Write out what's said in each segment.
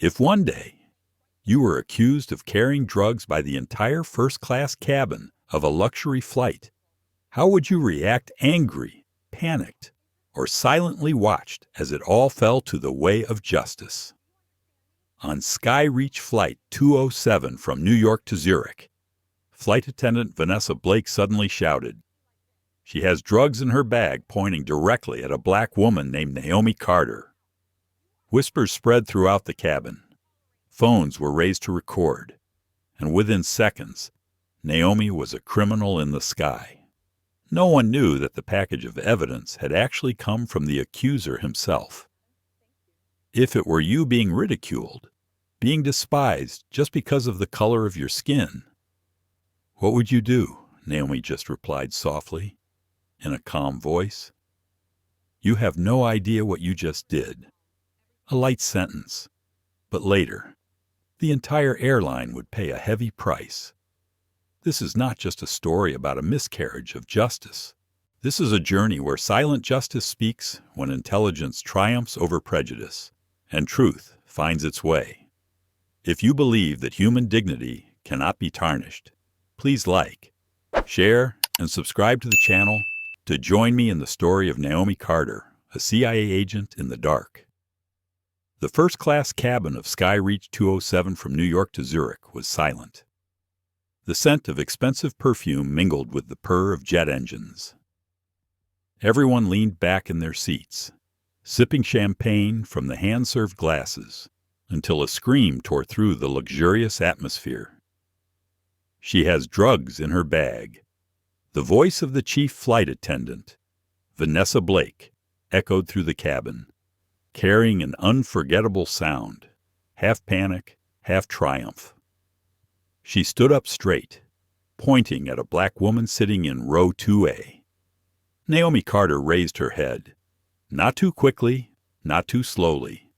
If one day you were accused of carrying drugs by the entire first-class cabin of a luxury flight, how would you react? Angry, panicked, or silently watched as it all fell to the way of justice? On SkyReach Flight 207 from New York to Zurich, flight attendant Vanessa Blake suddenly shouted. She has drugs in her bag, pointing directly at a black woman named Naomi Carter. Whispers spread throughout the cabin. Phones were raised to record, and within seconds, Naomi was a criminal in the sky. No one knew that the package of evidence had actually come from the accuser himself. If it were you being ridiculed, being despised just because of the color of your skin, what would you do? Naomi just replied softly, in a calm voice. You have no idea what you just did. A light sentence, but later, the entire airline would pay a heavy price. This is not just a story about a miscarriage of justice. This is a journey where silent justice speaks when intelligence triumphs over prejudice, and truth finds its way. If you believe that human dignity cannot be tarnished, please like, share, and subscribe to the channel to join me in the story of Naomi Carter, a CIA agent in the dark. The first-class cabin of SkyReach 207 from New York to Zurich was silent. The scent of expensive perfume mingled with the purr of jet engines. Everyone leaned back in their seats, sipping champagne from the hand-served glasses, until a scream tore through the luxurious atmosphere. She has drugs in her bag. The voice of the chief flight attendant, Vanessa Blake, echoed through the cabin, carrying an unforgettable sound, half panic, half triumph. She stood up straight, pointing at a black woman sitting in row 2A. Naomi Carter raised her head, not too quickly, not too slowly.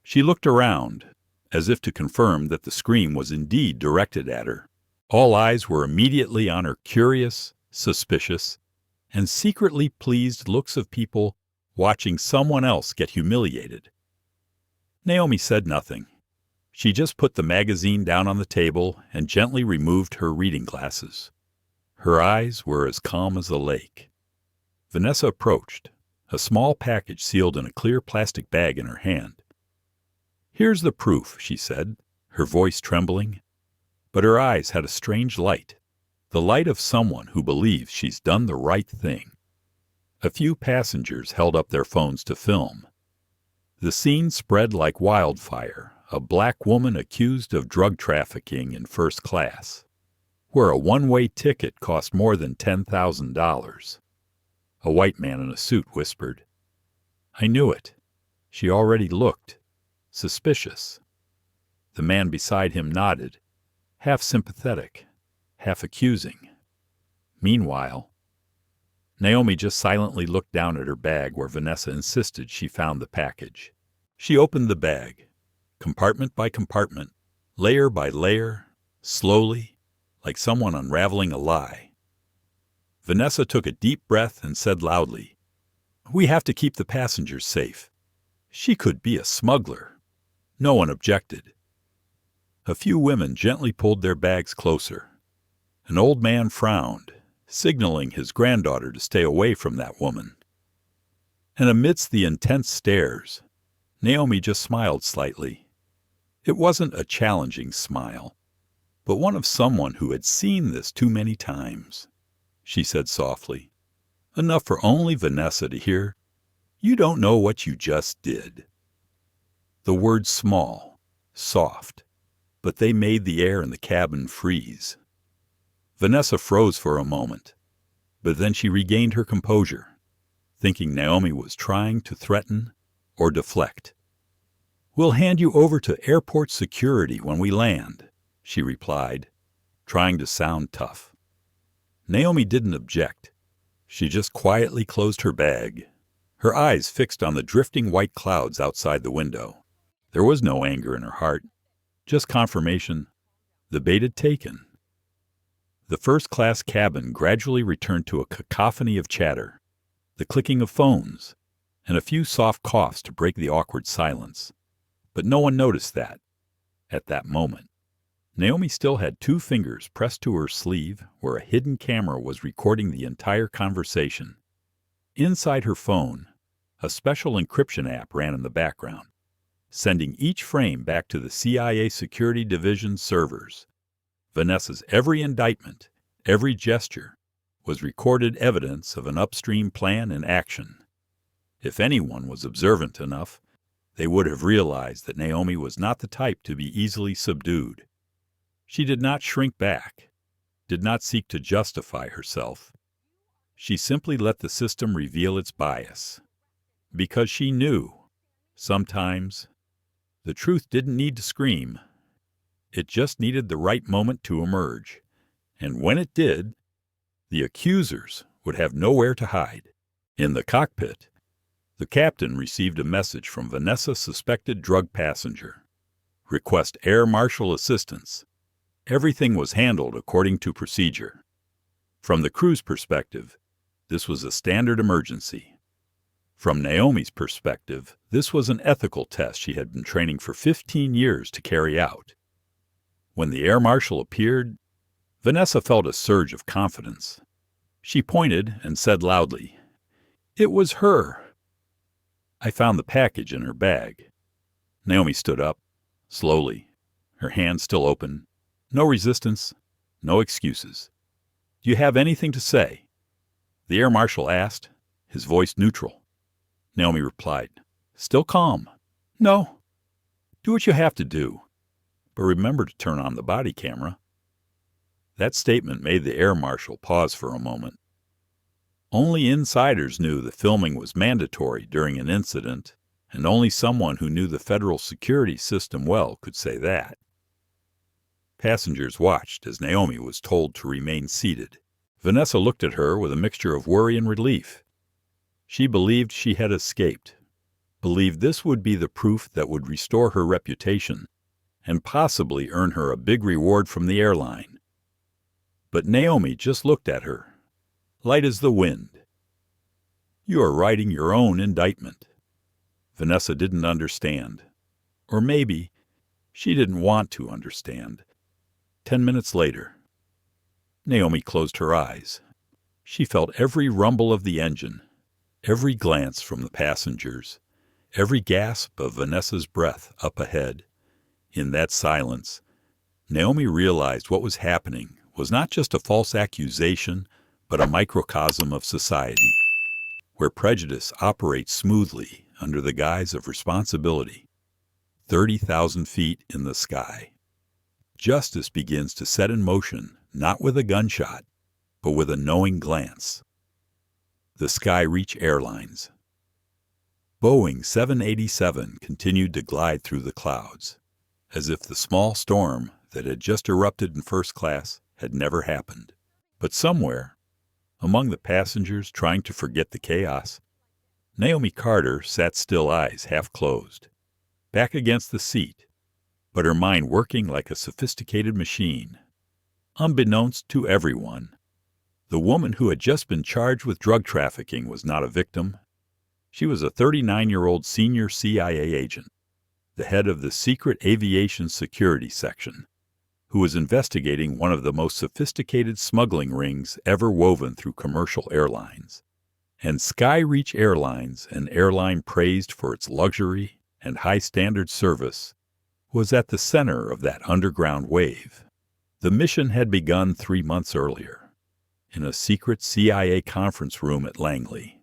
She looked around, as if to confirm that the scream was indeed directed at her. All eyes were immediately on her curious, suspicious, and secretly pleased looks of people watching someone else get humiliated. Naomi said nothing. She just put the magazine down on the table and gently removed her reading glasses. Her eyes were as calm as a lake. Vanessa approached, a small package sealed in a clear plastic bag in her hand. Here's the proof, she said, her voice trembling. But her eyes had a strange light, the light of someone who believes she's done the right thing. A few passengers held up their phones to film. The scene spread like wildfire, a black woman accused of drug trafficking in first class, where a one-way ticket cost more than $10,000. A white man in a suit whispered, I knew it. She already looked suspicious. The man beside him nodded, half sympathetic, half accusing. Meanwhile, Naomi just silently looked down at her bag where Vanessa insisted she found the package. She opened the bag, compartment by compartment, layer by layer, slowly, like someone unraveling a lie. Vanessa took a deep breath and said loudly, We have to keep the passengers safe. She could be a smuggler. No one objected. A few women gently pulled their bags closer. An old man frowned, signaling his granddaughter to stay away from that woman. And amidst the intense stares, Naomi just smiled slightly. It wasn't a challenging smile, but one of someone who had seen this too many times. She said softly, enough for only Vanessa to hear, You don't know what you just did. The words small, soft, but they made the air in the cabin freeze. Vanessa froze for a moment, but then she regained her composure, thinking Naomi was trying to threaten or deflect. We'll hand you over to airport security when we land, she replied, trying to sound tough. Naomi didn't object. She just quietly closed her bag, her eyes fixed on the drifting white clouds outside the window. There was no anger in her heart, just confirmation. The bait had taken. The first-class cabin gradually returned to a cacophony of chatter, the clicking of phones, and a few soft coughs to break the awkward silence. But no one noticed that, at that moment. Naomi still had 2 fingers pressed to her sleeve where a hidden camera was recording the entire conversation. Inside her phone, a special encryption app ran in the background, sending each frame back to the CIA Security Division's servers. Vanessa's every indictment, every gesture, was recorded evidence of an upstream plan in action. If anyone was observant enough, they would have realized that Naomi was not the type to be easily subdued. She did not shrink back, did not seek to justify herself. She simply let the system reveal its bias. Because she knew, sometimes, the truth didn't need to scream. It just needed the right moment to emerge. And when it did, the accusers would have nowhere to hide. In the cockpit, the captain received a message from Vanessa's suspected drug passenger. Request air marshal assistance. Everything was handled according to procedure. From the crew's perspective, this was a standard emergency. From Naomi's perspective, this was an ethical test she had been training for 15 years to carry out. When the air marshal appeared, Vanessa felt a surge of confidence. She pointed and said loudly, "It was her." "I found the package in her bag." Naomi stood up, slowly, her hand still open. No resistance, no excuses. "Do you have anything to say?" the air marshal asked, his voice neutral. Naomi replied, still calm, "No. Do what you have to do, but remember to turn on the body camera." That statement made the air marshal pause for a moment. Only insiders knew the filming was mandatory during an incident, and only someone who knew the federal security system well could say that. Passengers watched as Naomi was told to remain seated. Vanessa looked at her with a mixture of worry and relief. She believed she had escaped, believed this would be the proof that would restore her reputation, and possibly earn her a big reward from the airline. But Naomi just looked at her, light as the wind. "You are writing your own indictment." Vanessa didn't understand. Or maybe she didn't want to understand. 10 minutes later, Naomi closed her eyes. She felt every rumble of the engine, every glance from the passengers, every gasp of Vanessa's breath up ahead. In that silence, Naomi realized what was happening was not just a false accusation, but a microcosm of society, where prejudice operates smoothly under the guise of responsibility. 30,000 feet in the sky. Justice begins to set in motion, not with a gunshot, but with a knowing glance. The SkyReach Airlines. Boeing 787 continued to glide through the clouds, as if the small storm that had just erupted in first class had never happened. But somewhere, among the passengers trying to forget the chaos, Naomi Carter sat still, eyes half closed, back against the seat, but her mind working like a sophisticated machine. Unbeknownst to everyone, the woman who had just been charged with drug trafficking was not a victim. She was a 39-year-old senior CIA agent, the head of the secret aviation security section, who was investigating one of the most sophisticated smuggling rings ever woven through commercial airlines. And SkyReach Airlines, an airline praised for its luxury and high-standard service, was at the center of that underground wave. The mission had begun 3 months earlier, in a secret CIA conference room at Langley.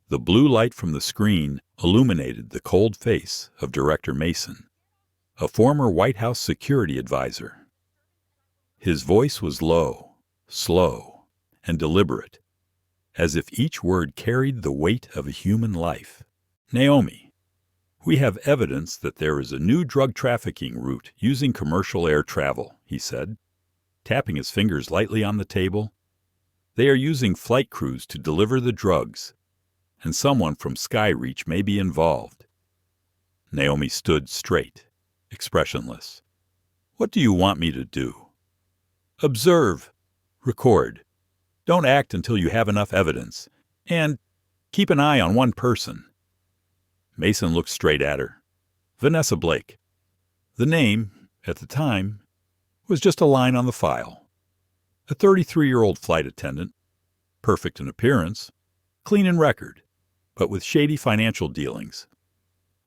The blue light from the screen illuminated the cold face of Director Mason, a former White House security advisor. His voice was low, slow, and deliberate, as if each word carried the weight of a human life. "Naomi, we have evidence that there is a new drug trafficking route using commercial air travel," he said, tapping his fingers lightly on the table. "They are using flight crews to deliver the drugs, and someone from SkyReach may be involved." Naomi stood straight, expressionless. "What do you want me to do?" "Observe. Record. Don't act until you have enough evidence. And keep an eye on one person." Mason looked straight at her, Vanessa Blake. The name, at the time, was just a line on the file. A 33-year-old flight attendant, perfect in appearance, clean in record, but with shady financial dealings.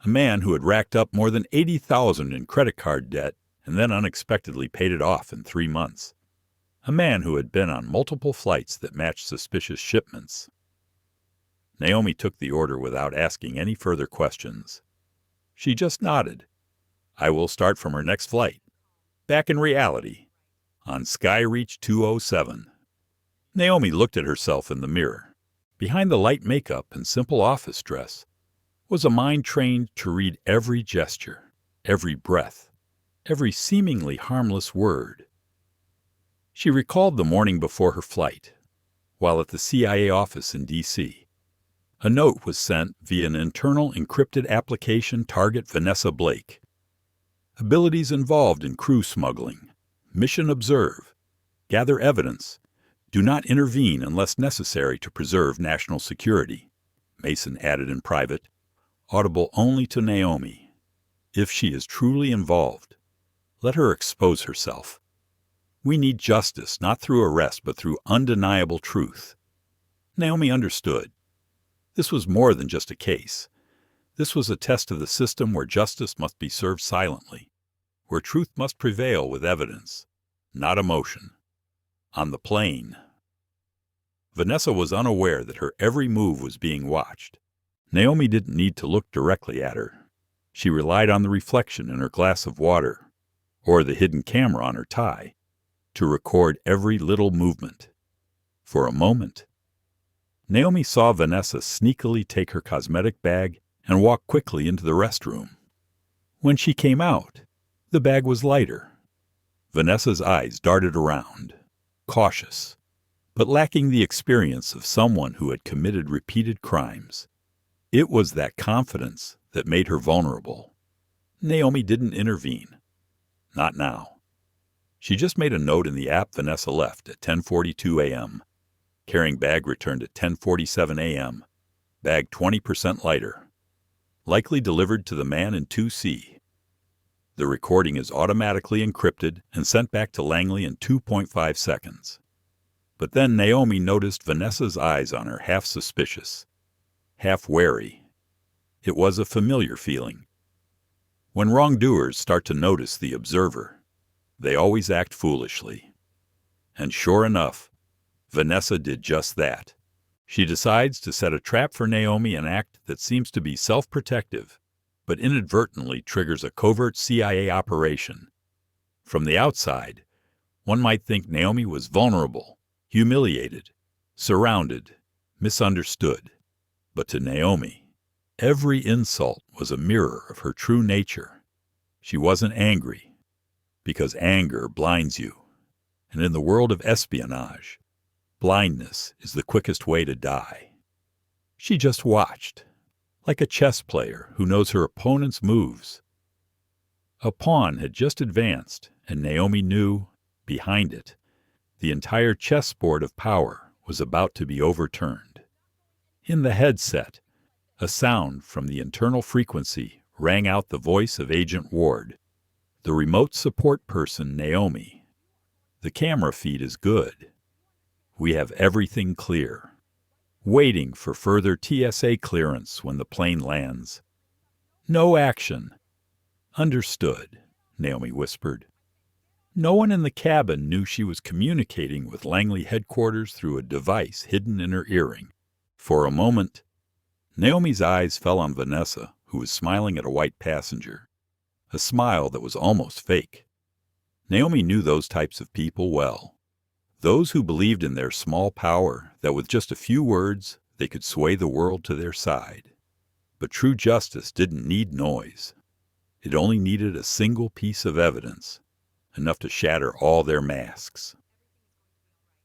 A man who had racked up more than $80,000 in credit card debt and then unexpectedly paid it off in 3 months. A man who had been on multiple flights that matched suspicious shipments. Naomi took the order without asking any further questions. She just nodded. I will start from her next flight. Back in reality, on SkyReach 207. Naomi looked at herself in the mirror. Behind the light makeup and simple office dress was a mind trained to read every gesture, every breath, every seemingly harmless word. She recalled the morning before her flight, while at the CIA office in D.C. A note was sent via an internal encrypted application target Vanessa Blake. Abilities involved in crew smuggling. Mission observe. Gather evidence. Do not intervene unless necessary to preserve national security. Mason added in private, audible only to Naomi. If she is truly involved, let her expose herself. We need justice, not through arrest, but through undeniable truth. Naomi understood. This was more than just a case. This was a test of the system where justice must be served silently, where truth must prevail with evidence, not emotion. On the plane, Vanessa was unaware that her every move was being watched. Naomi didn't need to look directly at her. She relied on the reflection in her glass of water, or the hidden camera on her tie, to record every little movement. For a moment, Naomi saw Vanessa sneakily take her cosmetic bag and walk quickly into the restroom. When she came out, the bag was lighter. Vanessa's eyes darted around, cautious, but lacking the experience of someone who had committed repeated crimes. It was that confidence that made her vulnerable. Naomi didn't intervene. Not now. She just made a note in the app Vanessa left at 10:42 a.m. Carrying bag returned at 10:47 a.m. Bag 20% lighter. Likely delivered to the man in 2C. The recording is automatically encrypted and sent back to Langley in 2.5 seconds. But then Naomi noticed Vanessa's eyes on her, half suspicious, half wary. It was a familiar feeling. When wrongdoers start to notice the observer, they always act foolishly. And sure enough, Vanessa did just that. She decides to set a trap for Naomi, an act that seems to be self-protective, but inadvertently triggers a covert CIA operation. From the outside, one might think Naomi was vulnerable, humiliated, surrounded, misunderstood. But to Naomi, every insult was a mirror of her true nature. She wasn't angry, because anger blinds you. And in the world of espionage, blindness is the quickest way to die. She just watched, like a chess player who knows her opponent's moves. A pawn had just advanced, and Naomi knew, behind it, the entire chessboard of power was about to be overturned. In the headset, a sound from the internal frequency rang out the voice of Agent Ward, the remote support person Naomi. The camera feed is good. We have everything clear. Waiting for further TSA clearance when the plane lands. No action. Understood, Naomi whispered. No one in the cabin knew she was communicating with Langley headquarters through a device hidden in her earring. For a moment, Naomi's eyes fell on Vanessa, who was smiling at a white passenger. A smile that was almost fake. Naomi knew those types of people well. Those who believed in their small power, that with just a few words they could sway the world to their side. But true justice didn't need noise. It only needed a single piece of evidence, enough to shatter all their masks.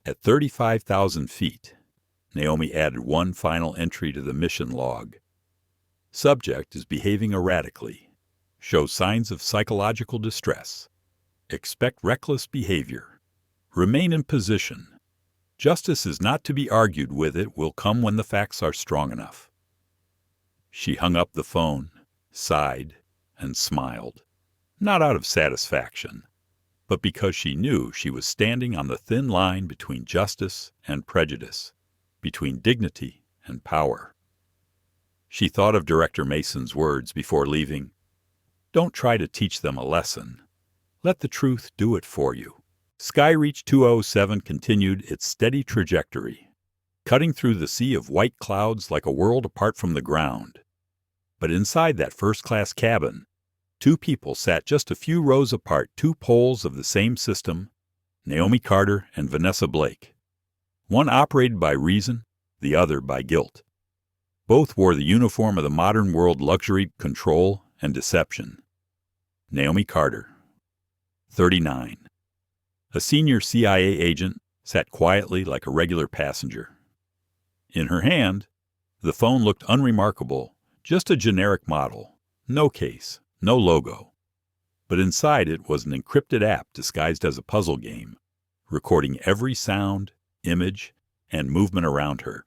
At 35,000 feet, Naomi added one final entry to the mission log. Subject is behaving erratically. Shows signs of psychological distress. Expect reckless behavior. Remain in position. Justice is not to be argued with. It will come when the facts are strong enough. She hung up the phone, sighed, and smiled, not out of satisfaction, but because she knew she was standing on the thin line between justice and prejudice, between dignity and power. She thought of Director Mason's words before leaving. Don't try to teach them a lesson. Let the truth do it for you. SkyReach 207 continued its steady trajectory, cutting through the sea of white clouds like a world apart from the ground. But inside that first-class cabin, two people sat just a few rows apart, two poles of the same system, Naomi Carter and Vanessa Blake. One operated by reason, the other by guilt. Both wore the uniform of the modern world: luxury, control, and deception. Naomi Carter, 39. A senior CIA agent, sat quietly like a regular passenger. In her hand, the phone looked unremarkable, just a generic model, no case, no logo. But inside it was an encrypted app disguised as a puzzle game, recording every sound, image, and movement around her.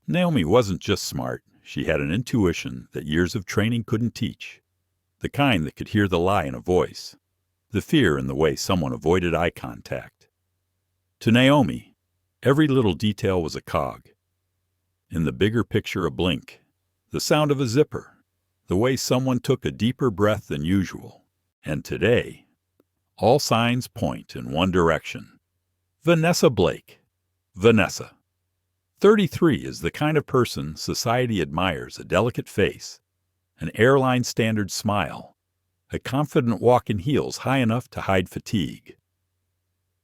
Naomi wasn't just smart, she had an intuition that years of training couldn't teach, the kind that could hear the lie in a voice, the fear in the way someone avoided eye contact. To Naomi, every little detail was a cog. In the bigger picture, a blink, the sound of a zipper, the way someone took a deeper breath than usual. And today, all signs point in one direction. Vanessa Blake. Vanessa. 33 is the kind of person society admires: a delicate face, an airline standard smile, a confident walk in heels high enough to hide fatigue.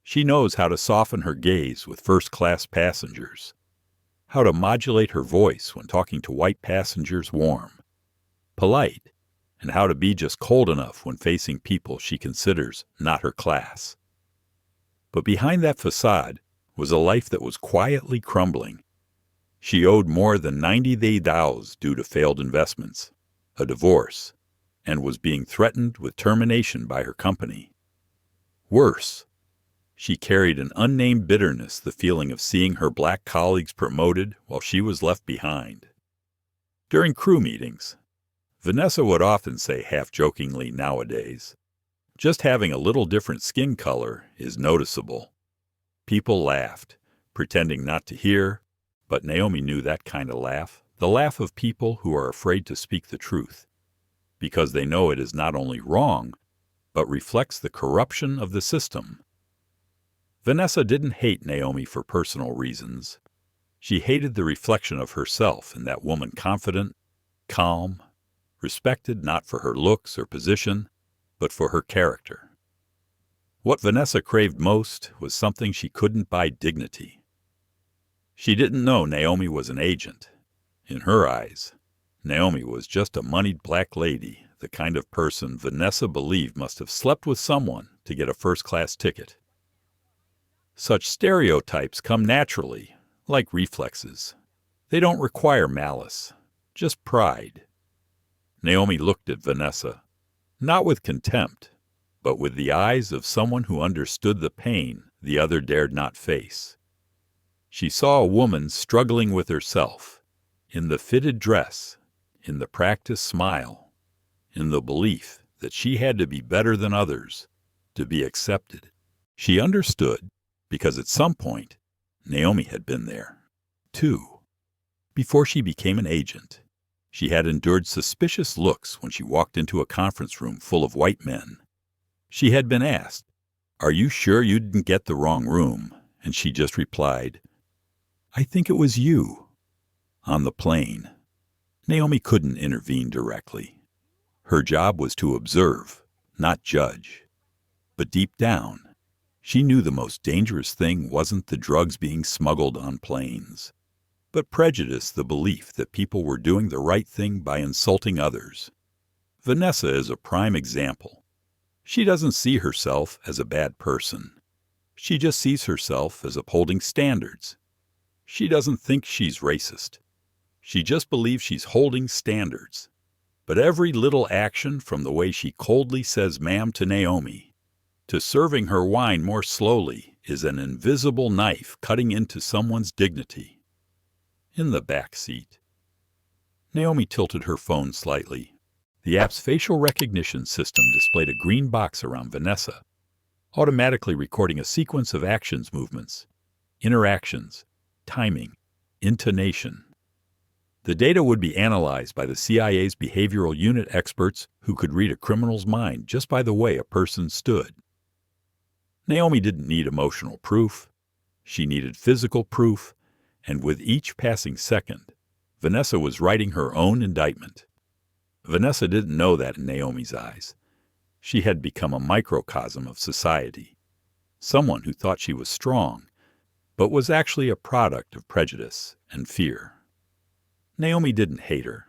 She knows how to soften her gaze with first-class passengers, how to modulate her voice when talking to white passengers, warm, polite, and how to be just cold enough when facing people she considers not her class. But behind that facade was a life that was quietly crumbling. She owed more than 90 thous due to failed investments, a divorce, and was being threatened with termination by her company. Worse, she carried an unnamed bitterness, the feeling of seeing her black colleagues promoted while she was left behind. During crew meetings, Vanessa would often say half-jokingly nowadays, "Just having a little different skin color is noticeable." People laughed, pretending not to hear, but Naomi knew that kind of laugh, the laugh of people who are afraid to speak the truth, because they know it is not only wrong, but reflects the corruption of the system. Vanessa didn't hate Naomi for personal reasons. She hated the reflection of herself in that woman, confident, calm, respected not for her looks or position, but for her character. What Vanessa craved most was something she couldn't buy: dignity. She didn't know Naomi was an agent. In her eyes, Naomi was just a moneyed black lady, the kind of person Vanessa believed must have slept with someone to get a first-class ticket. Such stereotypes come naturally, like reflexes. They don't require malice, just pride. Naomi looked at Vanessa, not with contempt, but with the eyes of someone who understood the pain the other dared not face. She saw a woman struggling with herself, in the fitted dress, in the practiced smile, in the belief that she had to be better than others, to be accepted. She understood, because at some point, Naomi had been there, too. Before she became an agent, she had endured suspicious looks when she walked into a conference room full of white men. She had been asked, "Are you sure you didn't get the wrong room?" And she just replied, "I think it was you." On the plane, Naomi couldn't intervene directly. Her job was to observe, not judge. But deep down, she knew the most dangerous thing wasn't the drugs being smuggled on planes, but prejudice, the belief that people were doing the right thing by insulting others. Vanessa is a prime example. She doesn't see herself as a bad person. She just sees herself as upholding standards. She doesn't think she's racist. She just believes she's holding standards. But every little action, from the way she coldly says ma'am to Naomi, to serving her wine more slowly, is an invisible knife cutting into someone's dignity. In the back seat, Naomi tilted her phone slightly. The app's facial recognition system displayed a green box around Vanessa, automatically recording a sequence of actions movements, interactions, timing, intonation. The data would be analyzed by the CIA's behavioral unit experts who could read a criminal's mind just by the way a person stood. Naomi didn't need emotional proof. She needed physical proof, and with each passing second, Vanessa was writing her own indictment. Vanessa didn't know that in Naomi's eyes. She had become a microcosm of society, someone who thought she was strong, but was actually a product of prejudice and fear. Naomi didn't hate her.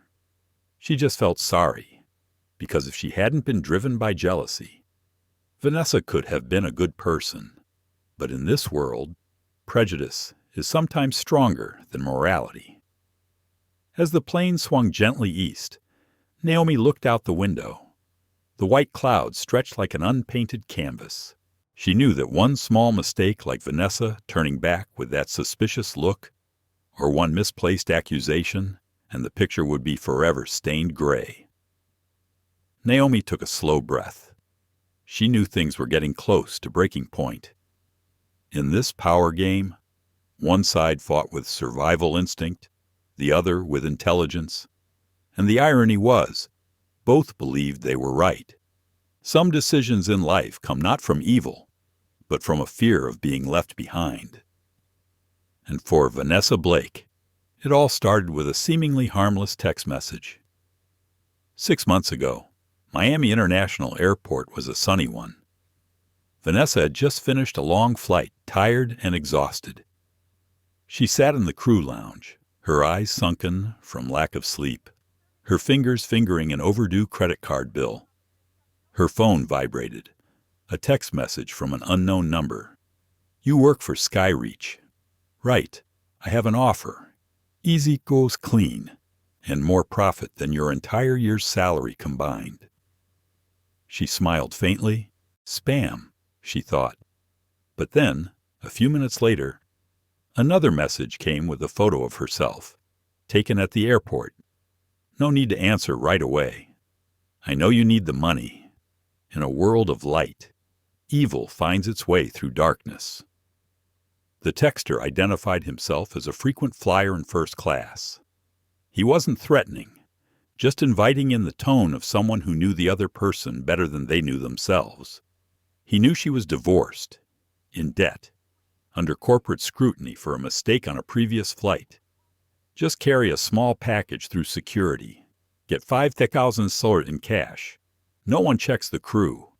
She just felt sorry, because if she hadn't been driven by jealousy, Vanessa could have been a good person. But in this world, prejudice is sometimes stronger than morality. As the plane swung gently east, Naomi looked out the window. The white clouds stretched like an unpainted canvas. She knew that one small mistake like Vanessa turning back with that suspicious look, or one misplaced accusation, and the picture would be forever stained gray. Naomi took a slow breath. She knew things were getting close to breaking point. In this power game, one side fought with survival instinct, the other with intelligence, and the irony was, both believed they were right. Some decisions in life come not from evil, but from a fear of being left behind. And for Vanessa Blake, it all started with a seemingly harmless text message. 6 months ago, Miami International Airport was a sunny one. Vanessa had just finished a long flight, tired and exhausted. She sat in the crew lounge, her eyes sunken from lack of sleep, her fingers fingering an overdue credit card bill. Her phone vibrated, a text message from an unknown number. "You work for SkyReach." "Right. I have an offer. Easy goes clean, and more profit than your entire year's salary combined." She smiled faintly. Spam, she thought. But then, a few minutes later, another message came with a photo of herself, taken at the airport. "No need to answer right away. I know you need the money. In a world of light, evil finds its way through darkness." The texter identified himself as a frequent flyer in first class. He wasn't threatening, just inviting in the tone of someone who knew the other person better than they knew themselves. He knew she was divorced, in debt, under corporate scrutiny for a mistake on a previous flight. Just carry a small package through security. Get $5,000 in cash. No one checks the crew,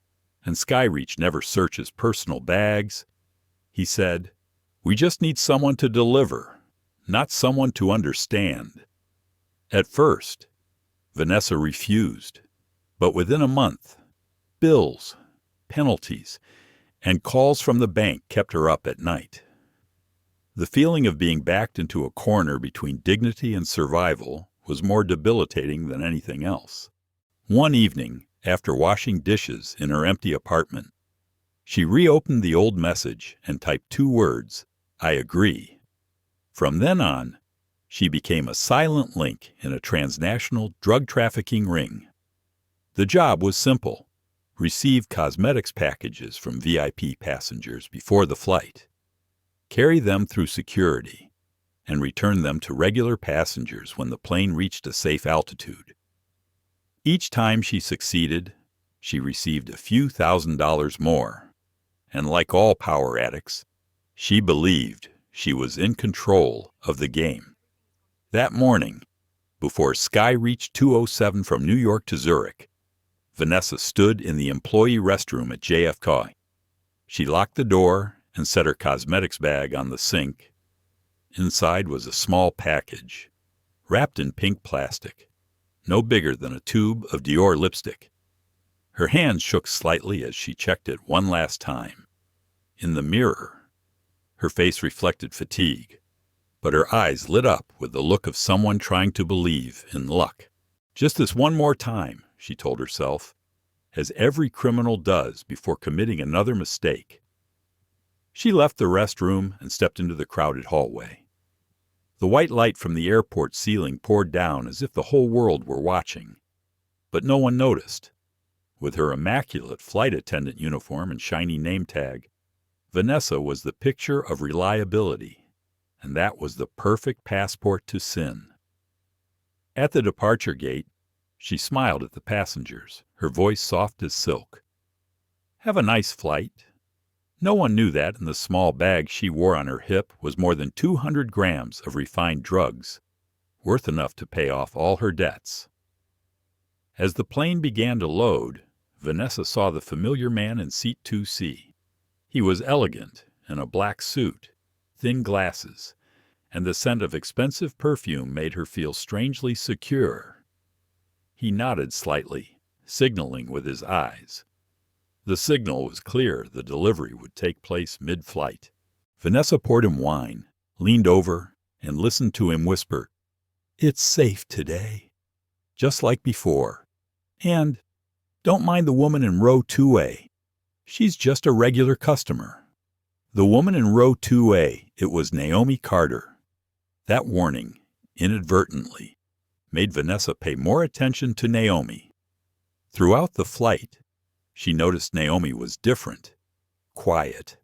and SkyReach never searches personal bags. He said, "We just need someone to deliver, not someone to understand." At first, Vanessa refused, but within a month, bills, penalties, and calls from the bank kept her up at night. The feeling of being backed into a corner between dignity and survival was more debilitating than anything else. One evening, after washing dishes in her empty apartment, she reopened the old message and typed 2 words, "I agree." From then on, she became a silent link in a transnational drug trafficking ring. The job was simple: receive cosmetics packages from VIP passengers before the flight, carry them through security, and return them to regular passengers when the plane reached a safe altitude. Each time she succeeded, she received a few $1,000s more, and like all power addicts, she believed she was in control of the game. That morning, before SkyReach 207 from New York to Zurich, Vanessa stood in the employee restroom at JFK. She locked the door and set her cosmetics bag on the sink. Inside was a small package, wrapped in pink plastic, no bigger than a tube of Dior lipstick. Her hands shook slightly as she checked it one last time. In the mirror, her face reflected fatigue, but her eyes lit up with the look of someone trying to believe in luck. Just this one more time, she told herself, as every criminal does before committing another mistake. She left the restroom and stepped into the crowded hallway. The white light from the airport ceiling poured down as if the whole world were watching. But no one noticed. With her immaculate flight attendant uniform and shiny name tag, Vanessa was the picture of reliability, and that was the perfect passport to sin. At the departure gate, she smiled at the passengers, her voice soft as silk. "Have a nice flight." No one knew that in the small bag she wore on her hip was more than 200 grams of refined drugs, worth enough to pay off all her debts. As the plane began to load, Vanessa saw the familiar man in seat 2C. He was elegant, in a black suit, thin glasses, and the scent of expensive perfume made her feel strangely secure. He nodded slightly, signaling with his eyes. The signal was clear the delivery would take place mid-flight. Vanessa poured him wine, leaned over, and listened to him whisper, "It's safe today," just like before. "And don't mind the woman in row 2A. She's just a regular customer." The woman in row 2A, it was Naomi Carter. That warning, inadvertently, made Vanessa pay more attention to Naomi. Throughout the flight, she noticed Naomi was different, quiet,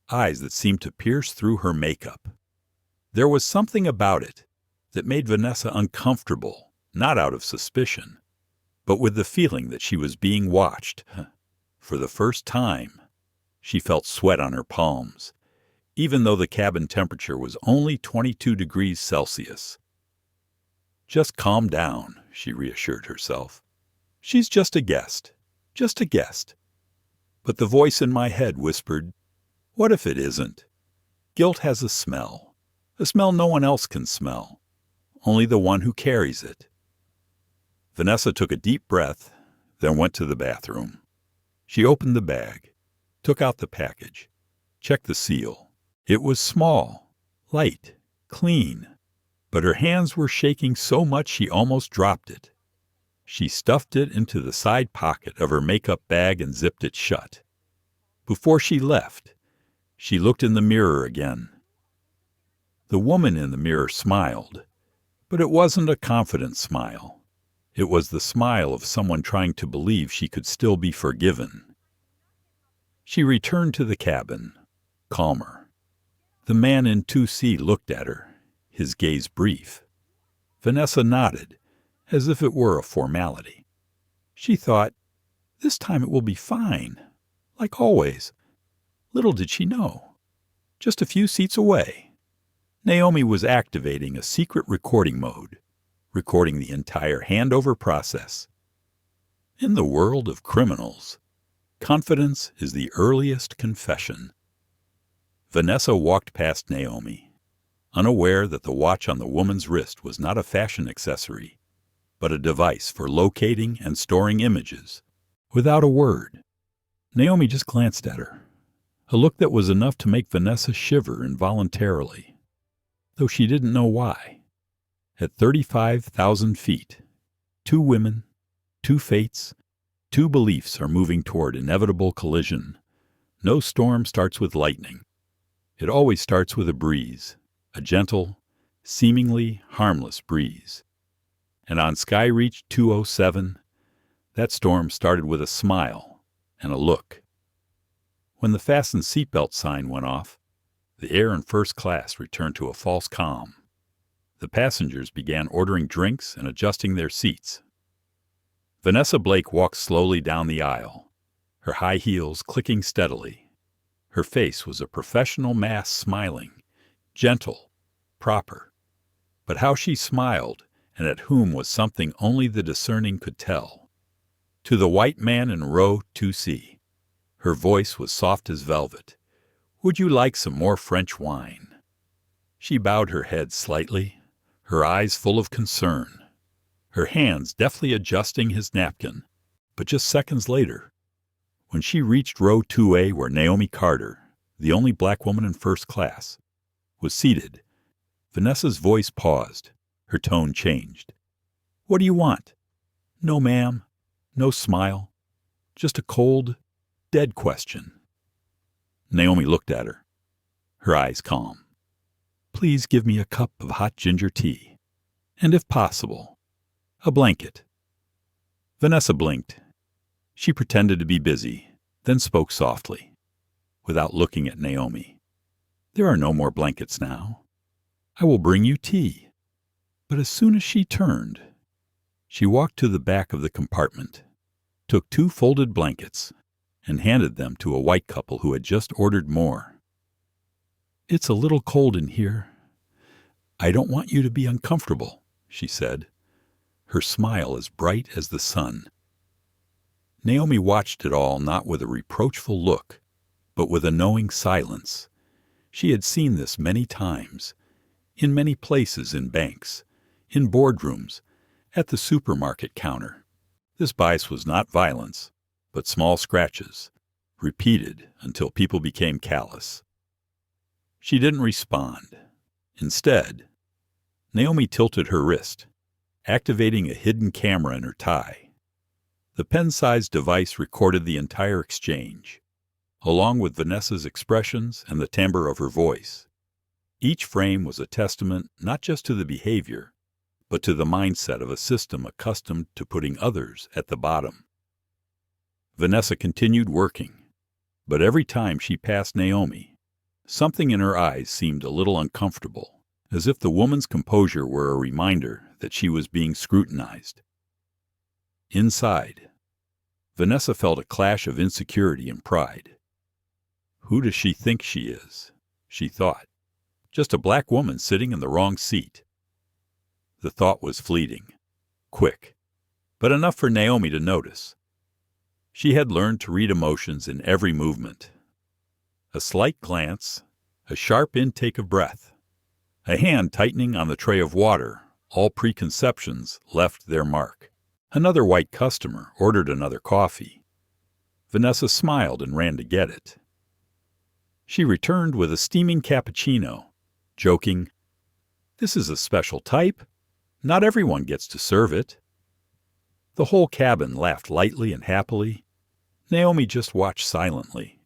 eyes that seemed to pierce through her makeup. There was something about it that made Vanessa uncomfortable, not out of suspicion, but with the feeling that she was being watched. For the first time, she felt sweat on her palms, even though the cabin temperature was only 22 degrees Celsius. "Just calm down," she reassured herself. "She's just a guest, just a guest." But the voice in my head whispered, "What if it isn't? Guilt has a smell no one else can smell, only the one who carries it." Vanessa took a deep breath, then went to the bathroom. She opened the bag, took out the package, checked the seal. It was small, light, clean, but her hands were shaking so much she almost dropped it. She stuffed it into the side pocket of her makeup bag and zipped it shut. Before she left, she looked in the mirror again. The woman in the mirror smiled, but it wasn't a confident smile. It was the smile of someone trying to believe she could still be forgiven. She returned to the cabin, calmer. The man in 2C looked at her, his gaze brief. Vanessa nodded, as if it were a formality. She thought, "This time it will be fine, like always." Little did she know, just a few seats away, Naomi was activating a secret recording mode, recording the entire handover process. In the world of criminals, confidence is the earliest confession. Vanessa walked past Naomi, unaware that the watch on the woman's wrist was not a fashion accessory, but a device for locating and storing images. Without a word, Naomi just glanced at her, a look that was enough to make Vanessa shiver involuntarily, though she didn't know why. At 35,000 feet, two women, two fates, two beliefs are moving toward inevitable collision. No storm starts with lightning. It always starts with a breeze, a gentle, seemingly harmless breeze. And on SkyReach 207, that storm started with a smile and a look. When the fasten seatbelt sign went off, the air in first class returned to a false calm. The passengers began ordering drinks and adjusting their seats. Vanessa Blake walked slowly down the aisle, her high heels clicking steadily. Her face was a professional mask smiling, gentle, proper. But how she smiled and at whom was something only the discerning could tell. To the white man in row 2C, her voice was soft as velvet. "Would you like some more French wine?" She bowed her head slightly, her eyes full of concern, her hands deftly adjusting his napkin. But just seconds later, when she reached row 2A where Naomi Carter, the only black woman in first class, was seated, Vanessa's voice paused, her tone changed. "What do you want?" "No, ma'am." No smile, just a cold, dead question. Naomi looked at her, her eyes calm. "Please give me a cup of hot ginger tea, and if possible, A blanket. Vanessa blinked. She pretended to be busy, then spoke softly, without looking at Naomi. There are no more blankets now. I will bring you tea. But as soon as she turned, she walked to the back of the compartment, took 2 folded blankets, and handed them to a white couple who had just ordered more. It's a little cold in here. I don't want you to be uncomfortable, she said, her smile as bright as the sun. Naomi watched it all not with a reproachful look, but with a knowing silence. She had seen this many times, in many places, in banks, in boardrooms, at the supermarket counter. This bias was not violence, but small scratches, repeated until people became callous. She didn't respond. Instead, Naomi tilted her wrist, activating a hidden camera in her tie. The pen-sized device recorded the entire exchange, along with Vanessa's expressions and the timbre of her voice. Each frame was a testament not just to the behavior, but to the mindset of a system accustomed to putting others at the bottom. Vanessa continued working, but every time she passed Naomi, something in her eyes seemed a little uncomfortable, as if the woman's composure were a reminder that she was being scrutinized. Inside, Vanessa felt a clash of insecurity and pride. Who does she think she is? She thought. Just a black woman sitting in the wrong seat. The thought was fleeting, quick, but enough for Naomi to notice. She had learned to read emotions in every movement. A slight glance, a sharp intake of breath, a hand tightening on the tray of water, all preconceptions left their mark. Another white customer ordered another coffee. Vanessa smiled and ran to get it. She returned with a steaming cappuccino, joking, "This is a special type. Not everyone gets to serve it." The whole cabin laughed lightly and happily. Naomi just watched silently.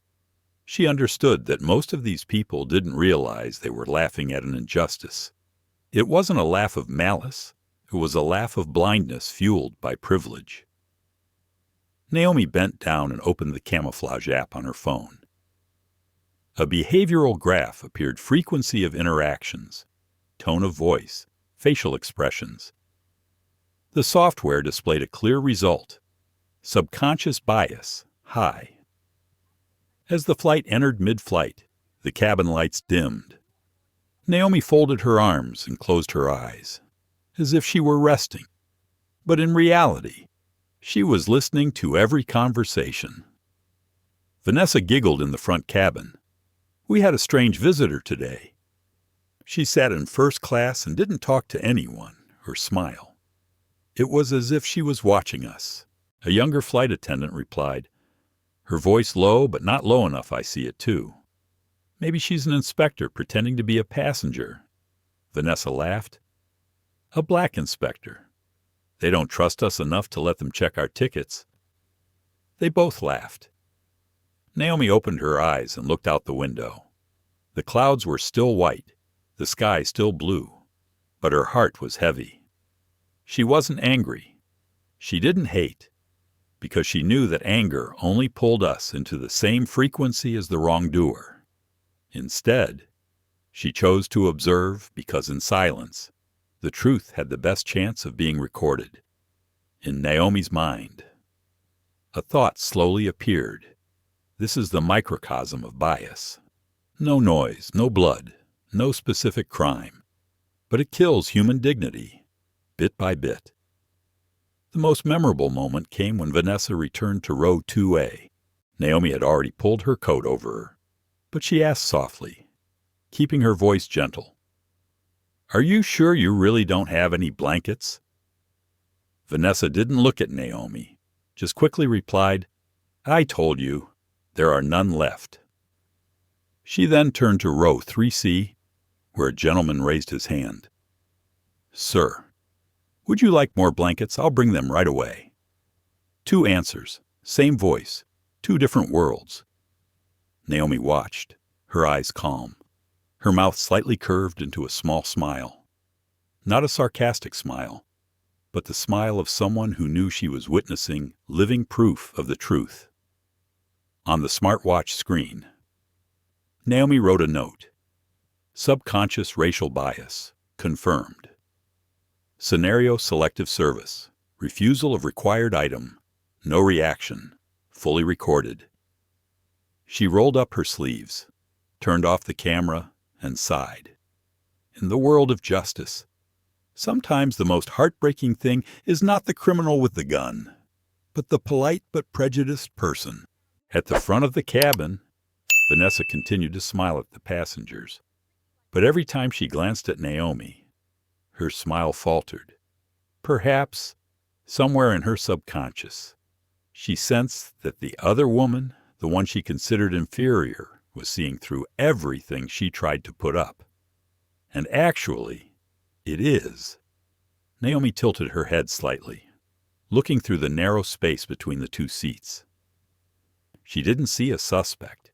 She understood that most of these people didn't realize they were laughing at an injustice. It wasn't a laugh of malice. It was a laugh of blindness fueled by privilege. Naomi bent down and opened the camouflage app on her phone. A behavioral graph appeared: frequency of interactions, tone of voice, facial expressions. The software displayed a clear result: subconscious bias, high. As the flight entered mid-flight, the cabin lights dimmed. Naomi folded her arms and closed her eyes, as if she were resting. But in reality, she was listening to every conversation. Vanessa giggled in the front cabin. "We had a strange visitor today. She sat in first class and didn't talk to anyone or smile. It was as if she was watching us," a younger flight attendant replied. "Her voice low, but not low enough, I see it too. Maybe she's an inspector pretending to be a passenger." Vanessa laughed. "A black inspector. They don't trust us enough to let them check our tickets." They both laughed. Naomi opened her eyes and looked out the window. The clouds were still white, the sky still blue, but her heart was heavy. She wasn't angry. She didn't hate, because she knew that anger only pulled us into the same frequency as the wrongdoer. Instead, she chose to observe because in silence, the truth had the best chance of being recorded. In Naomi's mind, a thought slowly appeared. This is the microcosm of bias. No noise, no blood, no specific crime, but it kills human dignity, bit by bit. The most memorable moment came when Vanessa returned to row 2A. Naomi had already pulled her coat over her, but she asked softly, keeping her voice gentle, "Are you sure you really don't have any blankets?" Vanessa didn't look at Naomi, just quickly replied, "I told you, there are none left." She then turned to row 3C, where a gentleman raised his hand. "Sir, would you like more blankets? I'll bring them right away." 2 answers, same voice, 2 different worlds. Naomi watched, her eyes calm, her mouth slightly curved into a small smile. Not a sarcastic smile, but the smile of someone who knew she was witnessing living proof of the truth. On the smartwatch screen, Naomi wrote a note. Subconscious racial bias, confirmed. Scenario selective service, refusal of required item, no reaction, fully recorded. She rolled up her sleeves, turned off the camera, and sighed. In the world of justice, sometimes the most heartbreaking thing is not the criminal with the gun, but the polite but prejudiced person. At the front of the cabin, Vanessa continued to smile at the passengers, but every time she glanced at Naomi, her smile faltered. Perhaps, somewhere in her subconscious, she sensed that the other woman, the one she considered inferior, was seeing through everything she tried to put up. And actually, it is. Naomi tilted her head slightly, looking through the narrow space between the two seats. She didn't see a suspect,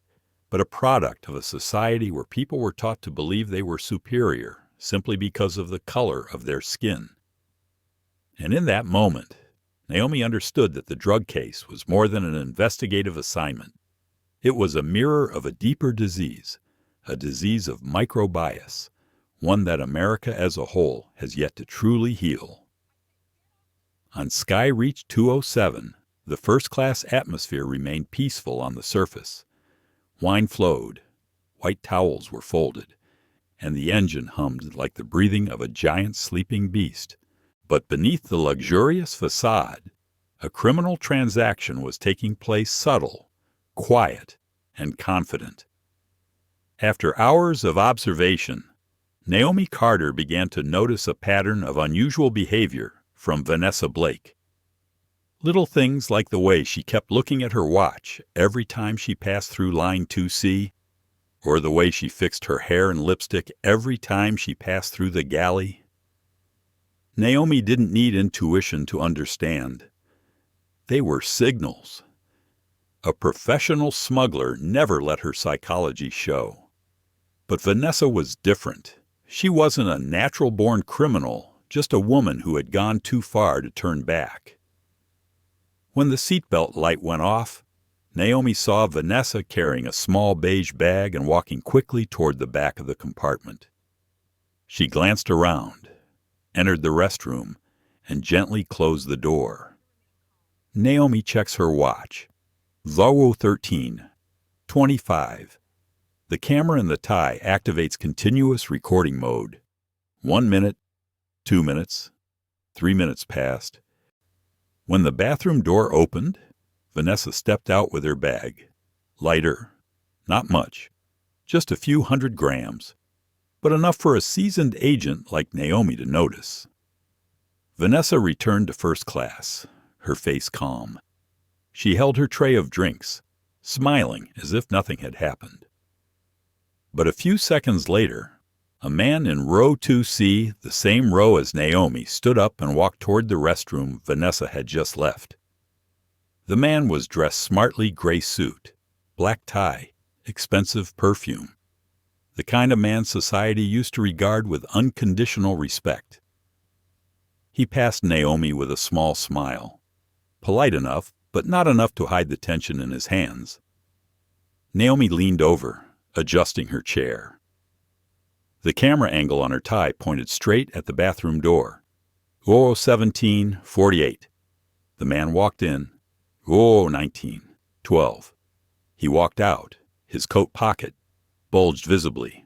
but a product of a society where people were taught to believe they were superior simply because of the color of their skin. And in that moment, Naomi understood that the drug case was more than an investigative assignment. It was a mirror of a deeper disease, a disease of microbias, one that America as a whole has yet to truly heal. On SkyReach 207, the first-class atmosphere remained peaceful on the surface. Wine flowed, white towels were folded, and the engine hummed like the breathing of a giant sleeping beast. But beneath the luxurious facade, a criminal transaction was taking place, subtle, quiet, and confident. After hours of observation, Naomi Carter began to notice a pattern of unusual behavior from Vanessa Blake. Little things like the way she kept looking at her watch every time she passed through line 2C, or the way she fixed her hair and lipstick every time she passed through the galley. Naomi didn't need intuition to understand. They were signals. A professional smuggler never let her psychology show. But Vanessa was different. She wasn't a natural-born criminal, just a woman who had gone too far to turn back. When the seatbelt light went off, Naomi saw Vanessa carrying a small beige bag and walking quickly toward the back of the compartment. She glanced around, entered the restroom, and gently closed the door. Naomi checks her watch. 13:25. The camera in the tie activates continuous recording mode. 1 minute, 2 minutes, 3 minutes passed. When the bathroom door opened, Vanessa stepped out with her bag. Lighter, not much, just a few 100 grams, but enough for a seasoned agent like Naomi to notice. Vanessa returned to first class, her face calm. She held her tray of drinks, smiling as if nothing had happened. But a few seconds later, a man in row 2C, the same row as Naomi, stood up and walked toward the restroom Vanessa had just left. The man was dressed smartly, gray suit, black tie, expensive perfume. The kind of man society used to regard with unconditional respect. He passed Naomi with a small smile, polite enough, but not enough to hide the tension in his hands. Naomi leaned over, adjusting her chair. The camera angle on her tie pointed straight at the bathroom door. 17:48. The man walked in. 19:12. He walked out, his coat pocket bulged visibly.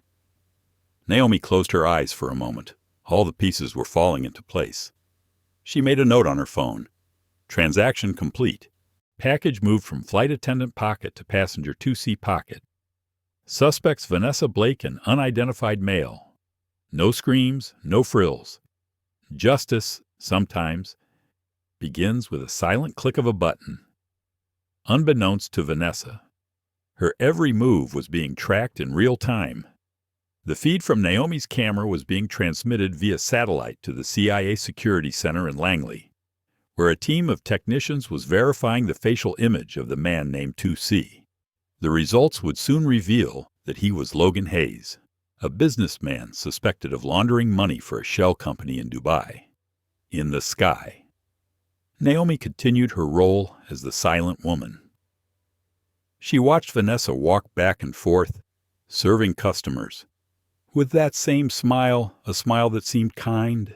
Naomi closed her eyes for a moment. All the pieces were falling into place. She made a note on her phone. Transaction complete. Package moved from flight attendant pocket to passenger 2C pocket. Suspects Vanessa Blake and unidentified male. No screams, no frills. Justice, sometimes, begins with a silent click of a button. Unbeknownst to Vanessa, her every move was being tracked in real time. The feed from Naomi's camera was being transmitted via satellite to the CIA Security Center in Langley, where a team of technicians was verifying the facial image of the man named 2C. The results would soon reveal that he was Logan Hayes, a businessman suspected of laundering money for a shell company in Dubai. in the sky. Naomi continued her role as the silent woman. She watched Vanessa walk back and forth, serving customers, with that same smile, a smile that seemed kind,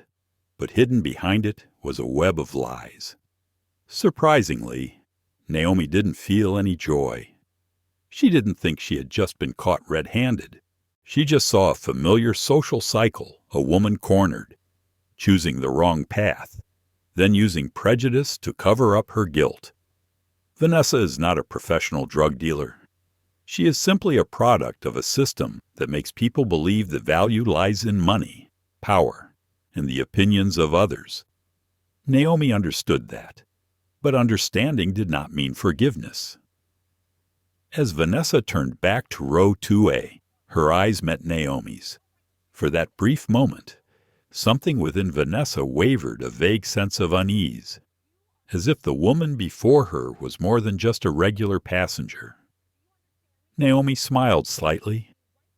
but hidden behind it was a web of lies. Surprisingly, Naomi didn't feel any joy. She didn't think she had just been caught red-handed. She just saw a familiar social cycle, a woman cornered, choosing the wrong path, then using prejudice to cover up her guilt. Vanessa is not a professional drug dealer. She is simply a product of a system that makes people believe that value lies in money, power, and the opinions of others. Naomi understood that, but understanding did not mean forgiveness. As Vanessa turned back to row 2A, her eyes met Naomi's. For that brief moment, something within Vanessa wavered a vague sense of unease, as if the woman before her was more than just a regular passenger. Naomi smiled slightly,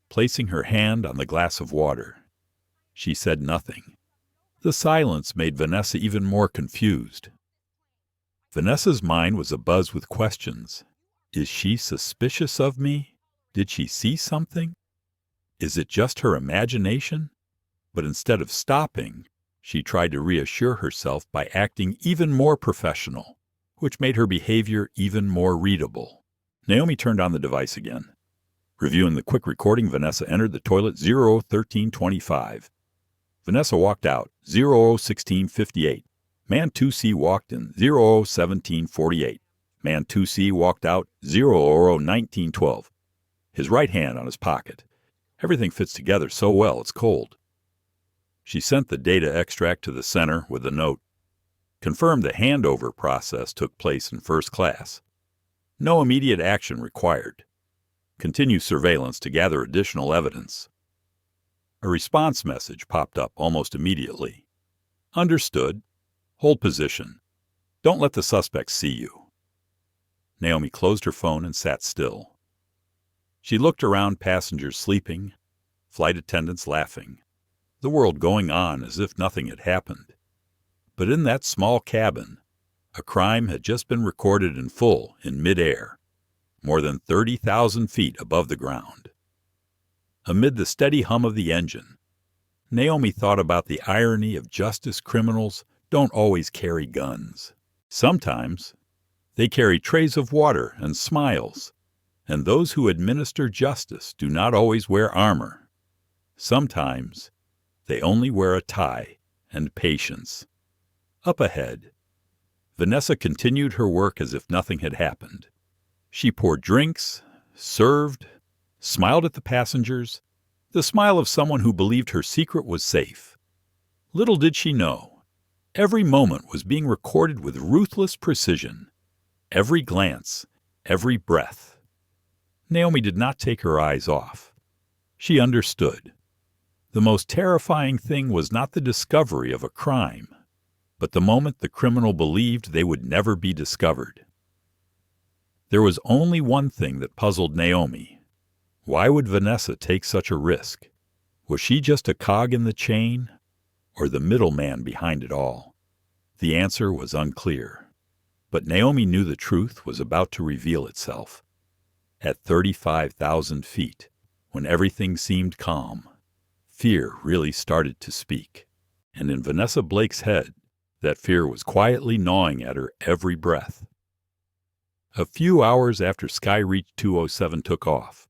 placing her hand on the glass of water. She said nothing. The silence made Vanessa even more confused. Vanessa's mind was abuzz with questions. Is she suspicious of me? Did she see something? Is it just her imagination? But instead of stopping, she tried to reassure herself by acting even more professional, which made her behavior even more readable. Naomi turned on the device again. Reviewing the quick recording, Vanessa entered the toilet 0:13:25. Vanessa walked out 0:16:58. Man 2C walked in 0:17:48. Man 2C walked out 0:19:12. His right hand on his pocket. Everything fits together so well it's cold. She sent the data extract to the center with a note. Confirmed the handover process took place in first class. No immediate action required. Continue surveillance to gather additional evidence. A response message popped up almost immediately. Understood. Hold position. Don't let the suspects see you. Naomi closed her phone and sat still. She looked around, passengers sleeping, flight attendants laughing, the world going on as if nothing had happened. But in that small cabin, a crime had just been recorded in full in midair, more than 30,000 feet above the ground. Amid the steady hum of the engine, Naomi thought about the irony of justice. Criminals don't always carry guns. Sometimes they carry trays of water and smiles, and those who administer justice do not always wear armor. Sometimes they only wear a tie and patience. Up ahead, Vanessa continued her work as if nothing had happened. She poured drinks, served, smiled at the passengers, the smile of someone who believed her secret was safe. Little did she know, every moment was being recorded with ruthless precision. Every glance, every breath. Naomi did not take her eyes off. She understood. The most terrifying thing was not the discovery of a crime, but the moment the criminal believed they would never be discovered. There was only one thing that puzzled Naomi. Why would Vanessa take such a risk? Was she just a cog in the chain, or the middleman behind it all? The answer was unclear. But Naomi knew the truth was about to reveal itself. At 35,000 feet, when everything seemed calm, fear really started to speak. And in Vanessa Blake's head, that fear was quietly gnawing at her every breath. A few hours after SkyReach 207 took off,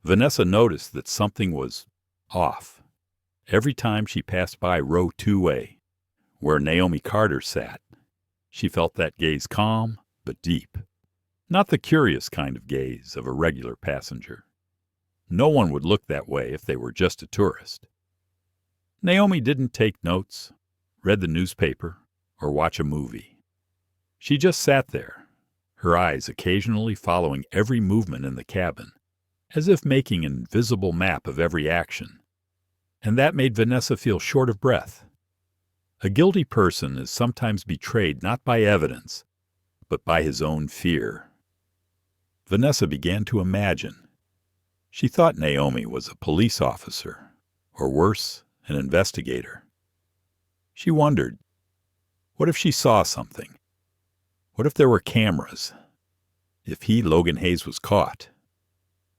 Vanessa noticed that something was off. Every time she passed by row 2A, where Naomi Carter sat, she felt that gaze calm but deep. Not the curious kind of gaze of a regular passenger. No one would look that way if they were just a tourist. Naomi didn't take notes, read the newspaper, or watch a movie. She just sat there, her eyes occasionally following every movement in the cabin, as if making an invisible map of every action. And that made Vanessa feel short of breath. A guilty person is sometimes betrayed not by evidence, but by his own fear. Vanessa began to imagine. She thought Naomi was a police officer, or worse, an investigator. She wondered, What if she saw something? What if there were cameras? If he, Logan Hayes, was caught,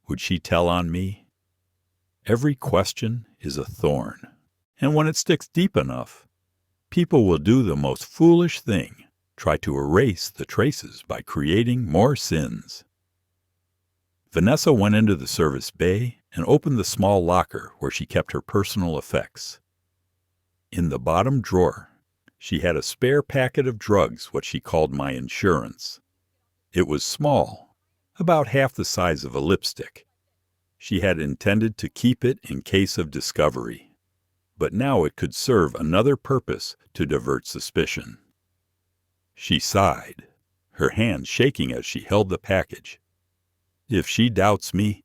would she tell on me? Every question is a thorn, and when it sticks deep enough, people will do the most foolish thing, try to erase the traces by creating more sins. Vanessa went into the service bay and opened the small locker where she kept her personal effects. In the bottom drawer, she had a spare packet of drugs, what she called my insurance. It was small, about half the size of a lipstick. She had intended to keep it in case of discovery, but now it could serve another purpose to divert suspicion. She sighed, her hand shaking as she held the package. If she doubts me,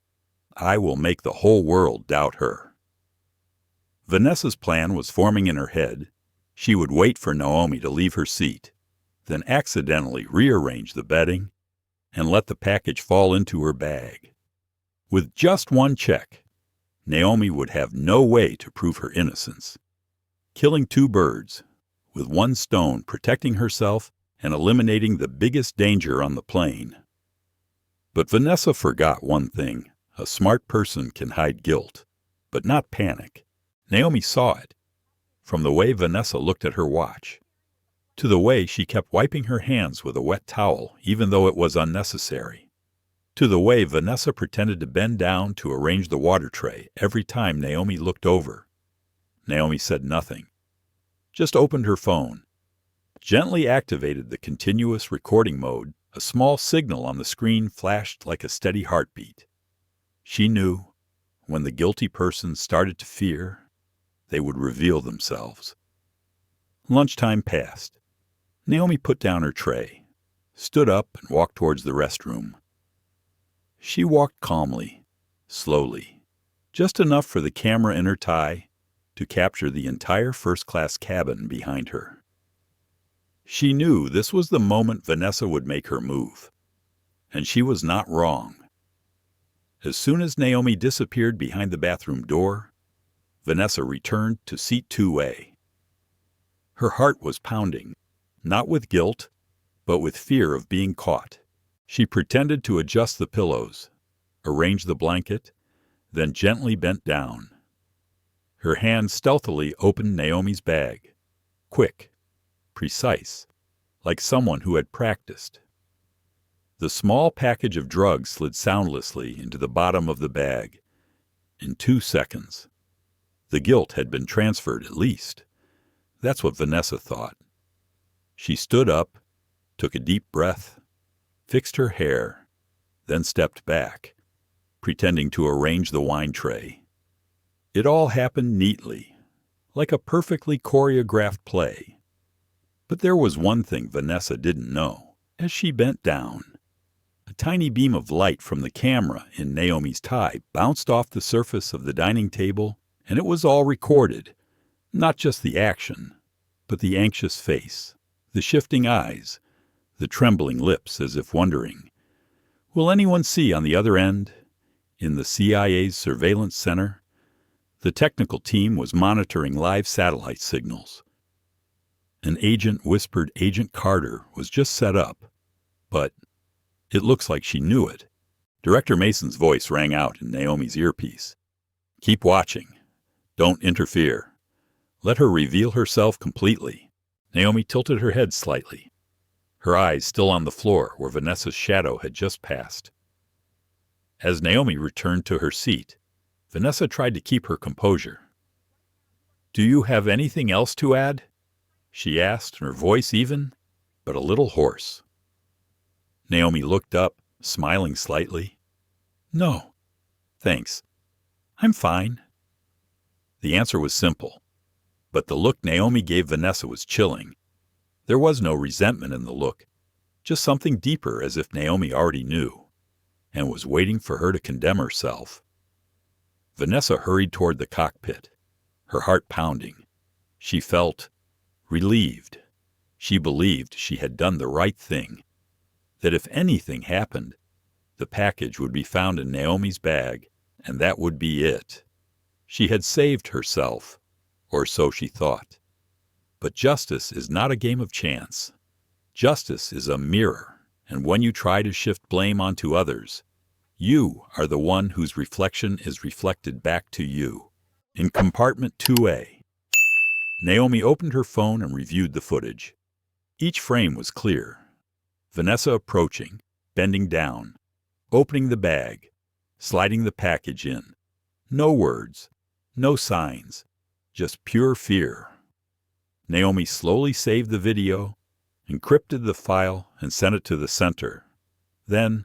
I will make the whole world doubt her. Vanessa's plan was forming in her head. She would wait for Naomi to leave her seat, then accidentally rearrange the bedding and let the package fall into her bag. With just one check, Naomi would have no way to prove her innocence. Killing two birds, with one stone, protecting herself and eliminating the biggest danger on the plane. But Vanessa forgot one thing. A smart person can hide guilt, but not panic. Naomi saw it, from the way Vanessa looked at her watch, to the way she kept wiping her hands with a wet towel even though it was unnecessary, to the way Vanessa pretended to bend down to arrange the water tray every time Naomi looked over. Naomi said nothing, just opened her phone, gently activated the continuous recording mode. A small signal on the screen flashed like a steady heartbeat. She knew, when the guilty person started to fear, they would reveal themselves. Lunchtime passed. Naomi put down her tray, stood up and walked towards the restroom. She walked calmly, slowly, just enough for the camera in her tie to capture the entire first-class cabin behind her. She knew this was the moment Vanessa would make her move, and she was not wrong. As soon as Naomi disappeared behind the bathroom door, Vanessa returned to seat 2A. Her heart was pounding, not with guilt, but with fear of being caught. She pretended to adjust the pillows, arrange the blanket, then gently bent down. Her hand stealthily opened Naomi's bag, quick, precise, like someone who had practiced. The small package of drugs slid soundlessly into the bottom of the bag. In 2 seconds, the guilt had been transferred at least. That's what Vanessa thought. She stood up, took a deep breath, fixed her hair, then stepped back, pretending to arrange the wine tray. It all happened neatly, like a perfectly choreographed play. But there was one thing Vanessa didn't know. As she bent down, a tiny beam of light from the camera in Naomi's tie bounced off the surface of the dining table, and it was all recorded. Not just the action, but the anxious face, the shifting eyes, the trembling lips as if wondering, will anyone see on the other end? In the CIA's surveillance center, the technical team was monitoring live satellite signals. An agent whispered Agent Carter was just set up, but it looks like she knew it. Director Mason's voice rang out in Naomi's earpiece. Keep watching. Don't interfere. Let her reveal herself completely. Naomi tilted her head slightly, her eyes still on the floor where Vanessa's shadow had just passed. As Naomi returned to her seat, Vanessa tried to keep her composure. Do you have anything else to add? She asked, her voice even, but a little hoarse. Naomi looked up, smiling slightly. No, thanks. I'm fine. The answer was simple, but the look Naomi gave Vanessa was chilling. There was no resentment in the look, just something deeper, as if Naomi already knew, and was waiting for her to condemn herself. Vanessa hurried toward the cockpit, her heart pounding. She felt relieved. She believed she had done the right thing, that if anything happened, the package would be found in Naomi's bag, and that would be it. She had saved herself, or so she thought. But justice is not a game of chance. Justice is a mirror, and when you try to shift blame onto others, you are the one whose reflection is reflected back to you. In compartment 2A, Naomi opened her phone and reviewed the footage. Each frame was clear. Vanessa approaching, bending down, opening the bag, sliding the package in. No words, no signs, just pure fear. Naomi slowly saved the video, encrypted the file, and sent it to the center. Then,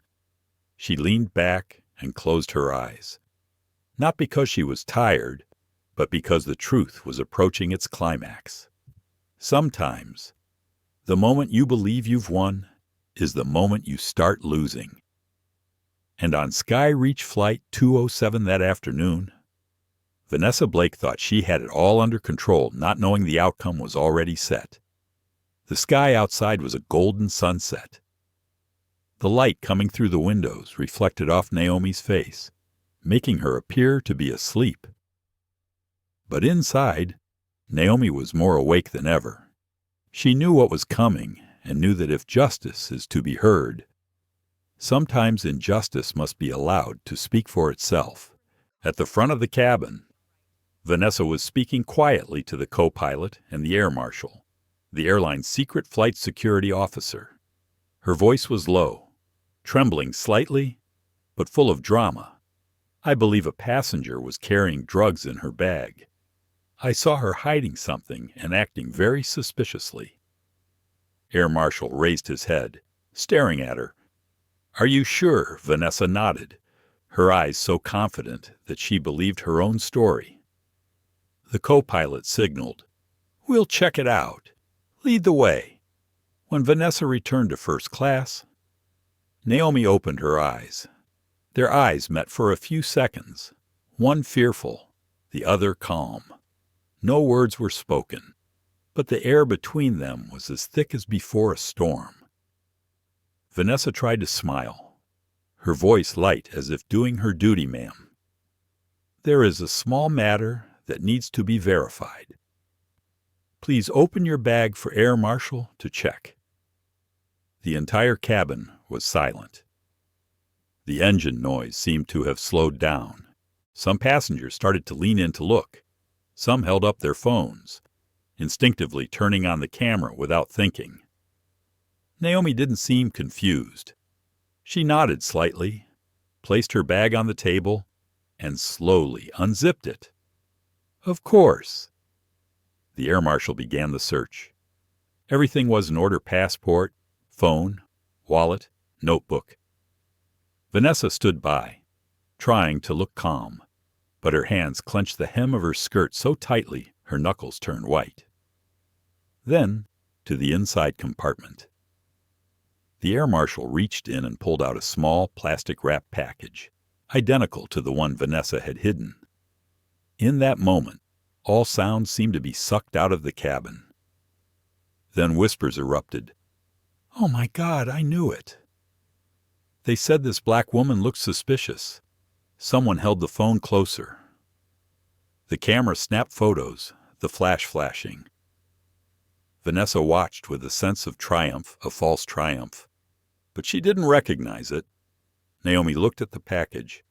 she leaned back and closed her eyes. Not because she was tired, but because the truth was approaching its climax. Sometimes, the moment you believe you've won is the moment you start losing. And on SkyReach Flight 207 that afternoon, Vanessa Blake thought she had it all under control, not knowing the outcome was already set. The sky outside was a golden sunset. The light coming through the windows reflected off Naomi's face, making her appear to be asleep. But inside, Naomi was more awake than ever. She knew what was coming and knew that if justice is to be heard, sometimes injustice must be allowed to speak for itself. At the front of the cabin, Vanessa was speaking quietly to the co-pilot and the air marshal, the airline's secret flight security officer. Her voice was low, trembling slightly, but full of drama. I believe a passenger was carrying drugs in her bag. I saw her hiding something and acting very suspiciously. Air Marshal raised his head, staring at her. "Are you sure?" Vanessa nodded, her eyes so confident that she believed her own story. The co-pilot signaled, "We'll check it out. Lead the way." When Vanessa returned to first class, Naomi opened her eyes. Their eyes met for a few seconds, one fearful, the other calm. No words were spoken, but the air between them was as thick as before a storm. Vanessa tried to smile, her voice light as if doing her duty, "Ma'am. There is a small matter that needs to be verified. Please open your bag for Air Marshal to check." The entire cabin was silent. The engine noise seemed to have slowed down. Some passengers started to lean in to look. Some held up their phones, instinctively turning on the camera without thinking. Naomi didn't seem confused. She nodded slightly, placed her bag on the table, and slowly unzipped it. "Of course." The air marshal began the search. Everything was in order: passport, phone, wallet, notebook. Vanessa stood by, trying to look calm, but her hands clenched the hem of her skirt so tightly her knuckles turned white. Then, to the inside compartment. The air marshal reached in and pulled out a small plastic-wrapped package, identical to the one Vanessa had hidden. In that moment, all sounds seemed to be sucked out of the cabin. Then whispers erupted. "Oh my God, I knew it." They said this black woman looked suspicious. Someone held the phone closer. The camera snapped photos, the flash flashing. Vanessa watched with a sense of triumph, a false triumph. But she didn't recognize it. Naomi looked at the package,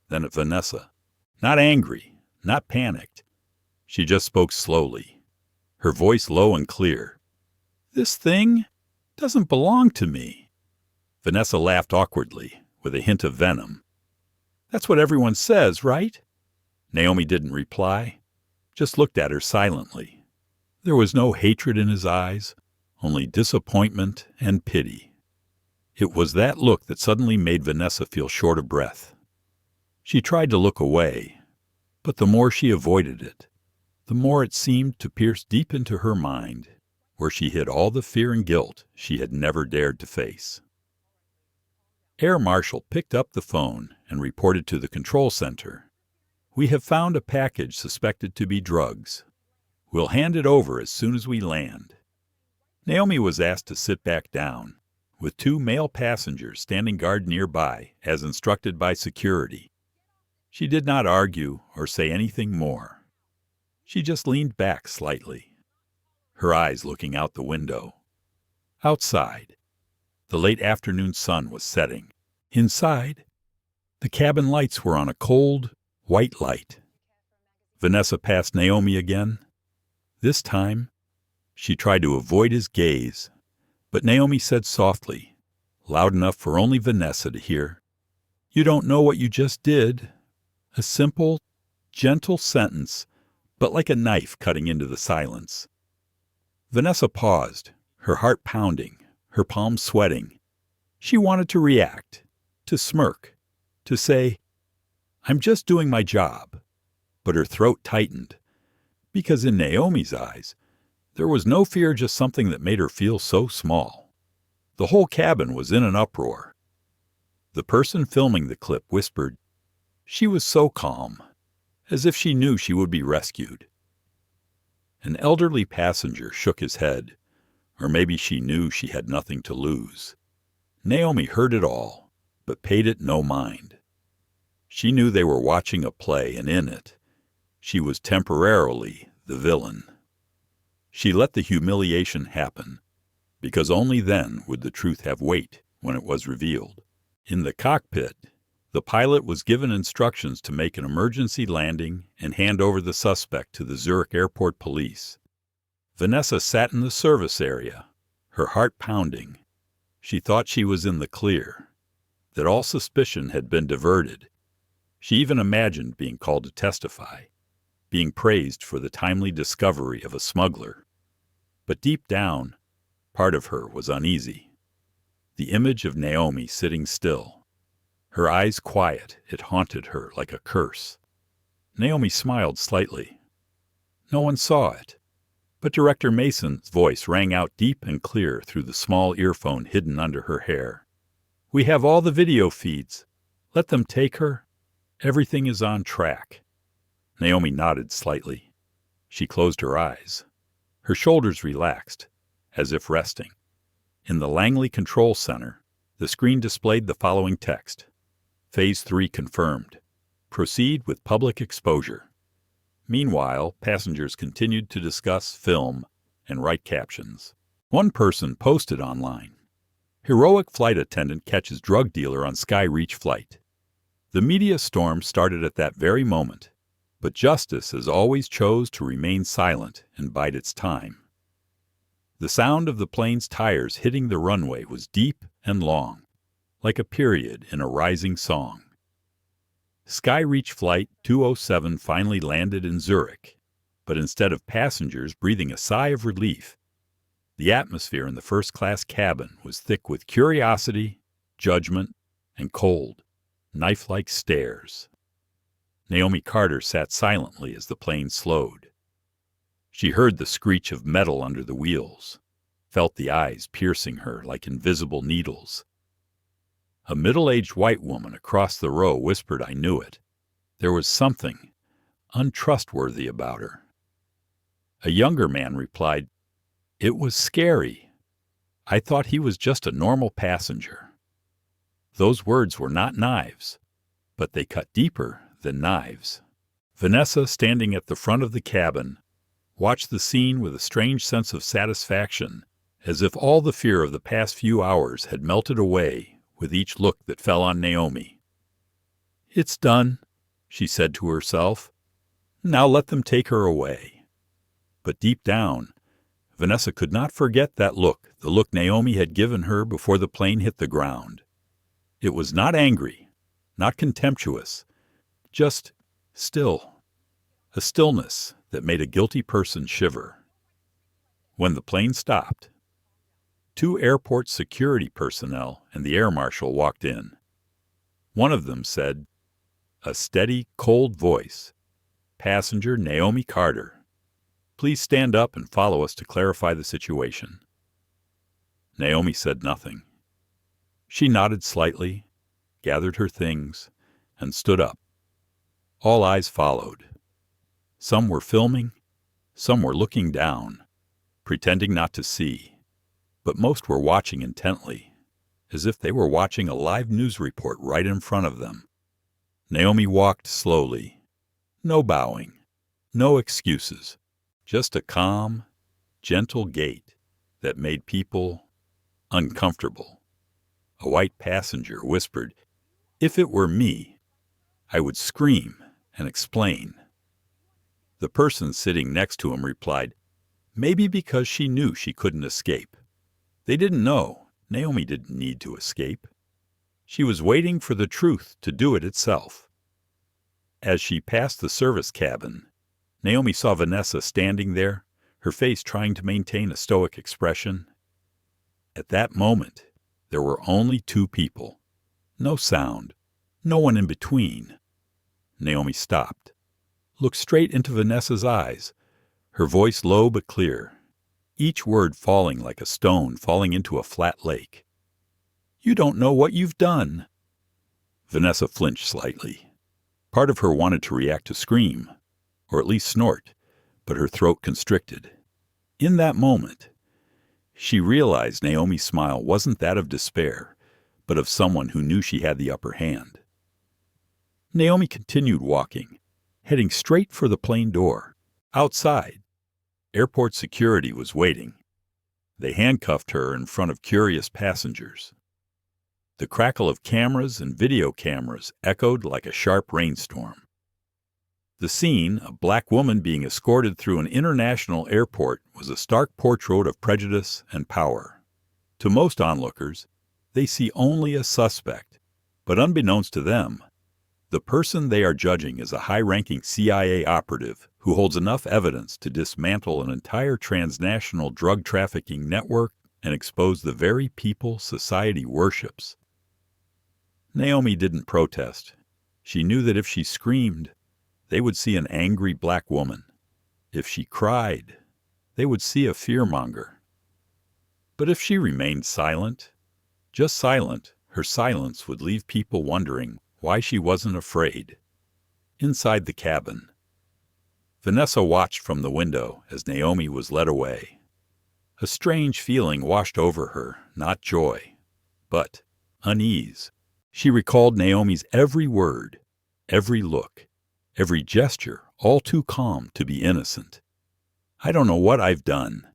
then at Vanessa. Not angry, not panicked. She just spoke slowly, her voice low and clear. "This thing doesn't belong to me." Vanessa laughed awkwardly, with a hint of venom. "That's what everyone says, right?" Naomi didn't reply, just looked at her silently. There was no hatred in his eyes, only disappointment and pity. It was that look that suddenly made Vanessa feel short of breath. She tried to look away, but the more she avoided it, the more it seemed to pierce deep into her mind, where she hid all the fear and guilt she had never dared to face. Air Marshal picked up the phone and reported to the control center. "We have found a package suspected to be drugs. We'll hand it over as soon as we land." Naomi was asked to sit back down, with 2 male passengers standing guard nearby, as instructed by security. She did not argue or say anything more. She just leaned back slightly. her eyes looking out the window. Outside, the late afternoon sun was setting. Inside, the cabin lights were on a cold, white light. Vanessa passed Naomi again. This time, she tried to avoid his gaze, but Naomi said softly, loud enough for only Vanessa to hear, "You don't know what you just did." A simple, gentle sentence, but like a knife cutting into the silence. Vanessa paused, her heart pounding, her palms sweating. She wanted to react, to smirk, to say, "I'm just doing my job." But her throat tightened, because in Naomi's eyes, there was no fear, just something that made her feel so small. The whole cabin was in an uproar. The person filming the clip whispered, "She was so calm," as if she knew she would be rescued. An elderly passenger shook his head, or maybe she knew she had nothing to lose. Naomi heard it all, but paid it no mind. She knew they were watching a play, and in it, she was temporarily the villain. She let the humiliation happen, because only then would the truth have weight when it was revealed. In the cockpit, the pilot was given instructions to make an emergency landing and hand over the suspect to the Zurich airport police. Vanessa sat in the service area, her heart pounding. She thought she was in the clear, that all suspicion had been diverted. She even imagined being called to testify, being praised for the timely discovery of a smuggler. But deep down, part of her was uneasy. The image of Naomi sitting still, her eyes quiet, it haunted her like a curse. Naomi smiled slightly. No one saw it, but Director Mason's voice rang out deep and clear through the small earphone hidden under her hair. "We have all the video feeds. Let them take her. Everything is on track." Naomi nodded slightly. She closed her eyes. Her shoulders relaxed, as if resting. In the Langley Control Center, the screen displayed the following text: Phase 3 confirmed. Proceed with public exposure. Meanwhile, passengers continued to discuss, film, and write captions. One person posted online, "Heroic flight attendant catches drug dealer on SkyReach Flight." The media storm started at that very moment, but justice as always chose to remain silent and bide its time. The sound of the plane's tires hitting the runway was deep and long, like a period in a rising song. SkyReach Flight 207 finally landed in Zurich, but instead of passengers breathing a sigh of relief, the atmosphere in the first-class cabin was thick with curiosity, judgment, and cold, knife-like stares. Naomi Carter sat silently as the plane slowed. She heard the screech of metal under the wheels, felt the eyes piercing her like invisible needles. A middle-aged white woman across the row whispered, "I knew it." There was something untrustworthy about her. A younger man replied, "It was scary. I thought he was just a normal passenger." Those words were not knives, but they cut deeper than knives. Vanessa, standing at the front of the cabin, watched the scene with a strange sense of satisfaction, as if all the fear of the past few hours had melted away with each look that fell on Naomi. "It's done," she said to herself. "Now let them take her away." But deep down, Vanessa could not forget that look, the look Naomi had given her before the plane hit the ground. It was not angry, not contemptuous, just still, a stillness that made a guilty person shiver. When the plane stopped, 2 airport security personnel and the air marshal walked in. One of them said, a steady, cold voice, "Passenger Naomi Carter, please stand up and follow us to clarify the situation." Naomi said nothing. She nodded slightly, gathered her things, and stood up. All eyes followed. Some were filming, some were looking down, pretending not to see, but most were watching intently, as if they were watching a live news report right in front of them. Naomi walked slowly. No bowing, no excuses, just a calm, gentle gait that made people uncomfortable. A white passenger whispered, "If it were me, I would scream and explain." The person sitting next to him replied, "Maybe because she knew she couldn't escape." They didn't know Naomi didn't need to escape. She was waiting for the truth to do it itself. As she passed the service cabin, Naomi saw Vanessa standing there, her face trying to maintain a stoic expression. At that moment, there were only two people. No sound, no one in between. Naomi stopped, looked straight into Vanessa's eyes, her voice low but clear, each word falling like a stone falling into a flat lake. "You don't know what you've done." Vanessa flinched slightly. Part of her wanted to react to scream, or at least snort, but her throat constricted. In that moment, she realized Naomi's smile wasn't that of despair, but of someone who knew she had the upper hand. Naomi continued walking, heading straight for the plane door. Outside, airport security was waiting. They handcuffed her in front of curious passengers. The crackle of cameras and video cameras echoed like a sharp rainstorm. The scene, a black woman being escorted through an international airport, was a stark portrait of prejudice and power. To most onlookers, they see only a suspect, but unbeknownst to them, the person they are judging is a high-ranking CIA operative who holds enough evidence to dismantle an entire transnational drug trafficking network and expose the very people society worships. Naomi didn't protest. She knew that if she screamed, they would see an angry black woman. If she cried, they would see a fearmonger. But if she remained silent, just silent, her silence would leave people wondering why she wasn't afraid. Inside the cabin, Vanessa watched from the window as Naomi was led away. A strange feeling washed over her, not joy, but unease. She recalled Naomi's every word, every look, every gesture, all too calm to be innocent. "I don't know what I've done."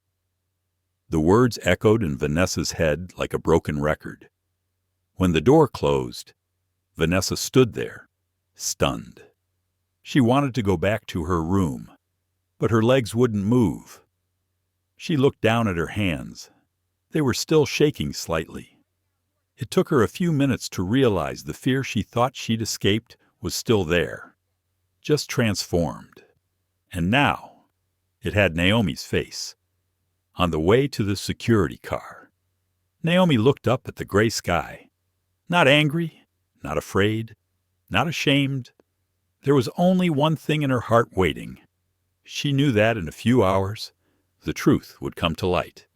The words echoed in Vanessa's head like a broken record. When the door closed, Vanessa stood there, stunned. She wanted to go back to her room, but her legs wouldn't move. She looked down at her hands. They were still shaking slightly. It took her a few minutes to realize the fear she thought she'd escaped was still there, just transformed. And now, it had Naomi's face. On the way to the security car, Naomi looked up at the gray sky. Not angry, not afraid, not ashamed. There was only one thing in her heart waiting. She knew that in a few hours, the truth would come to light.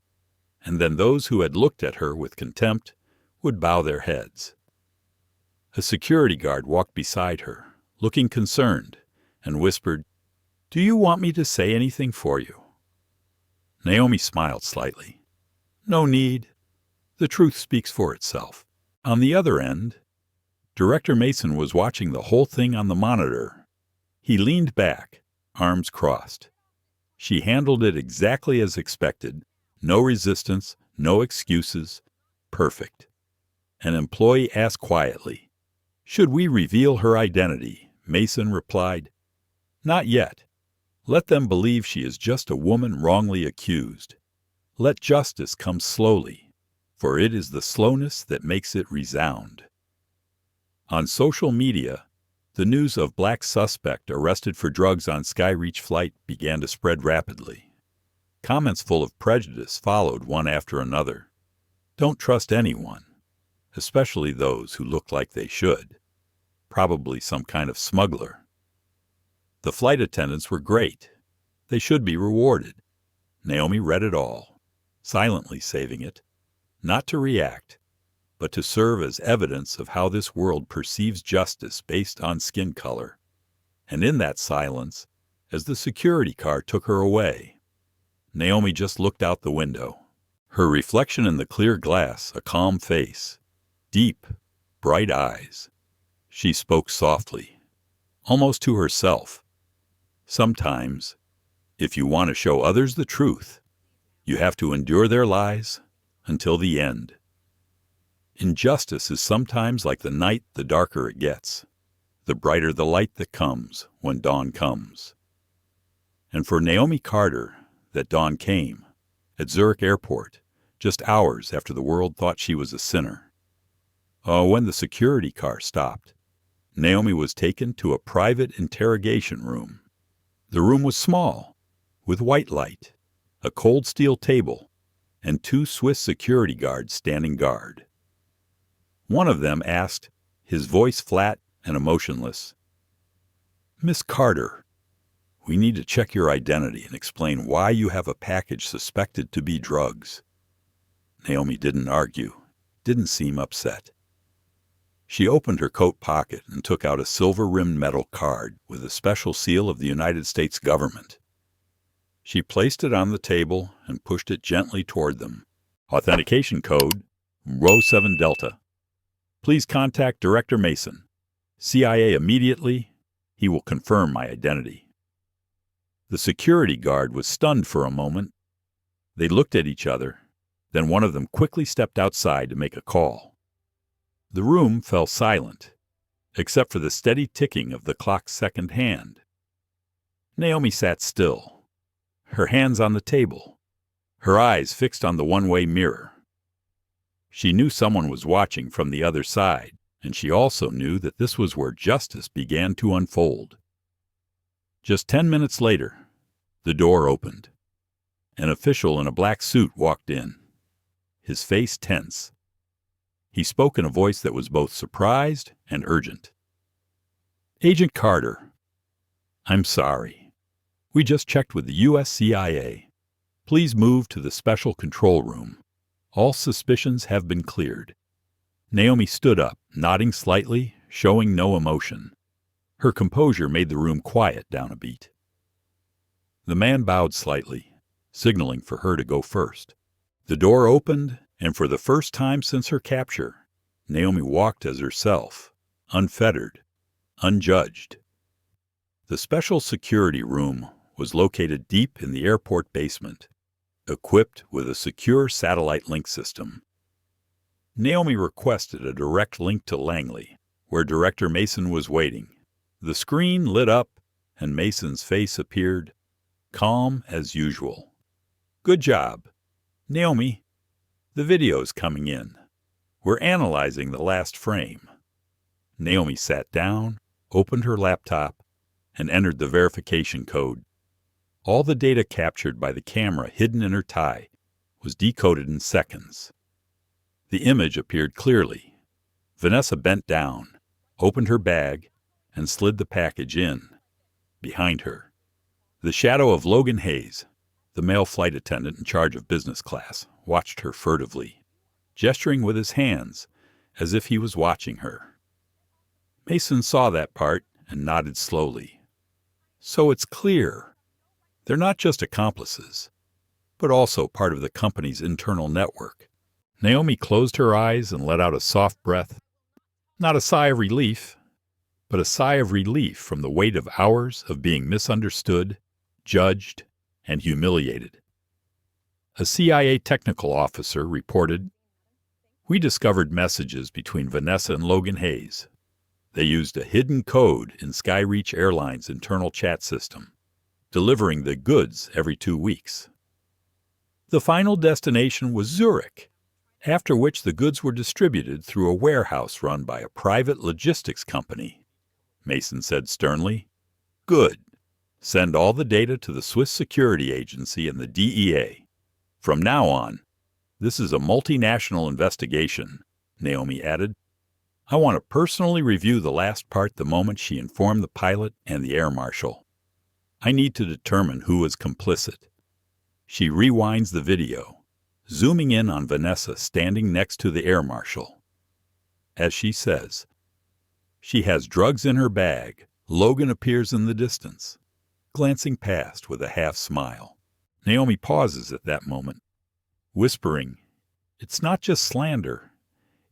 And then those who had looked at her with contempt would bow their heads. A security guard walked beside her, looking concerned, and whispered, "Do you want me to say anything for you?" Naomi smiled slightly. "No need. The truth speaks for itself." On the other end, Director Mason was watching the whole thing on the monitor. He leaned back, arms crossed. She handled it exactly as expected. No resistance, no excuses. Perfect. An employee asked quietly, "Should we reveal her identity?" Mason replied, "Not yet. Let them believe she is just a woman wrongly accused. Let justice come slowly, for it is the slowness that makes it resound." On social media, the news of black suspect arrested for drugs on SkyReach Flight began to spread rapidly. Comments full of prejudice followed one after another. Don't trust anyone, especially those who look like they should. Probably some kind of smuggler. The flight attendants were great. They should be rewarded. Naomi read it all, silently saving it, not to react, but to serve as evidence of how this world perceives justice based on skin color. And in that silence, as the security car took her away, Naomi just looked out the window. Her reflection in the clear glass, a calm face, deep, bright eyes. She spoke softly, almost to herself. Sometimes, if you want to show others the truth, You have to endure their lies until the end. Injustice is sometimes like the night, the darker it gets, the brighter the light that comes when dawn comes. And for Naomi Carter, that dawn came at Zurich Airport, just hours after the world thought she was a sinner. When the security car stopped, Naomi was taken to a private interrogation room. The room was small, with white light, a cold steel table, and 2 Swiss security guards standing guard. One of them asked, his voice flat and emotionless, "Miss Carter, we need to check your identity and explain why you have a package suspected to be drugs." Naomi didn't argue, didn't seem upset. She opened her coat pocket and took out a silver-rimmed metal card with a special seal of the United States government. She placed it on the table and pushed it gently toward them. "Authentication code, Rho 7 Delta. Please contact Director Mason, CIA immediately. He will confirm my identity." The security guard was stunned for a moment. They looked at each other. Then one of them quickly stepped outside to make a call. The room fell silent, except for the steady ticking of the clock's second hand. Naomi sat still, her hands on the table, her eyes fixed on the one-way mirror. She knew someone was watching from the other side, and she also knew that this was where justice began to unfold. Just 10 minutes later, the door opened. An official in a black suit walked in, his face tense. He spoke in a voice that was both surprised and urgent. "Agent Carter, I'm sorry. We just checked with the U.S. CIA. Please move to the special control room. All suspicions have been cleared." Naomi stood up, nodding slightly, showing no emotion. Her composure made the room quiet down a beat. The man bowed slightly, signaling for her to go first. The door opened, and for the first time since her capture, Naomi walked as herself, unfettered, unjudged. The special security room was located deep in the airport basement, equipped with a secure satellite link system. Naomi requested a direct link to Langley, where Director Mason was waiting. The screen lit up, and Mason's face appeared, calm as usual. "Good job. Naomi, the video's coming in. We're analyzing the last frame." Naomi sat down, opened her laptop, and entered the verification code. All the data captured by the camera hidden in her tie was decoded in seconds. The image appeared clearly. Vanessa bent down, opened her bag, and slid the package in. Behind her, the shadow of Logan Hayes, the male flight attendant in charge of business class, watched her furtively, gesturing with his hands as if he was watching her. Mason saw that part and nodded slowly. "So it's clear. They're not just accomplices, but also part of the company's internal network." Naomi closed her eyes and let out a soft breath. Not a sigh of relief, but a sigh of relief from the weight of hours of being misunderstood, judged, and humiliated. A CIA technical officer reported, "We discovered messages between Vanessa and Logan Hayes. They used a hidden code in SkyReach Airline's internal chat system, delivering the goods every 2 weeks. The final destination was Zurich, after which the goods were distributed through a warehouse run by a private logistics company." Mason said sternly. "Good. Send all the data to the Swiss Security Agency and the DEA. From now on, this is a multinational investigation," Naomi added. "I want to personally review the last part the moment she informed the pilot and the air marshal. I need to determine who is complicit." She rewinds the video, zooming in on Vanessa standing next to the air marshal. As she says, "She has drugs in her bag." Logan appears in the distance, glancing past with a half smile. Naomi pauses at that moment, whispering, "It's not just slander.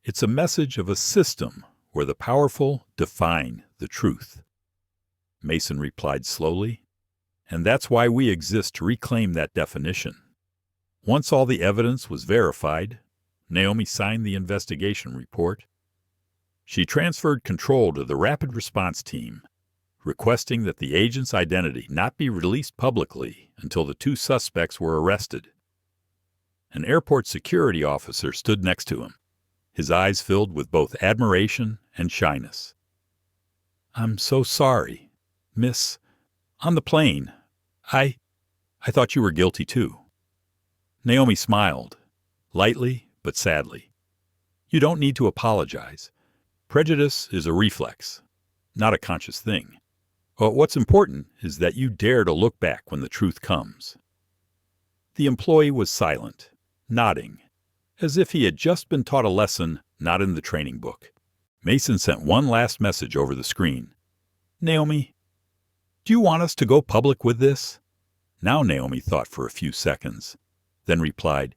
It's a message of a system where the powerful define the truth." Mason replied slowly, "And that's why we exist, to reclaim that definition. Once all the evidence was verified, Naomi signed the investigation report. She transferred control to the rapid response team, requesting that the agent's identity not be released publicly until the two suspects were arrested. An airport security officer stood next to him, his eyes filled with both admiration and shyness. "I'm so sorry, Miss. On the plane, I thought you were guilty too." Naomi smiled, lightly but sadly. "You don't need to apologize. Prejudice is a reflex, not a conscious thing. But what's important is that you dare to look back when the truth comes." The employee was silent, nodding, as if he had just been taught a lesson not in the training book. Mason sent one last message over the screen. "Naomi, do you want us to go public with this?" Now Naomi thought for a few seconds, then replied,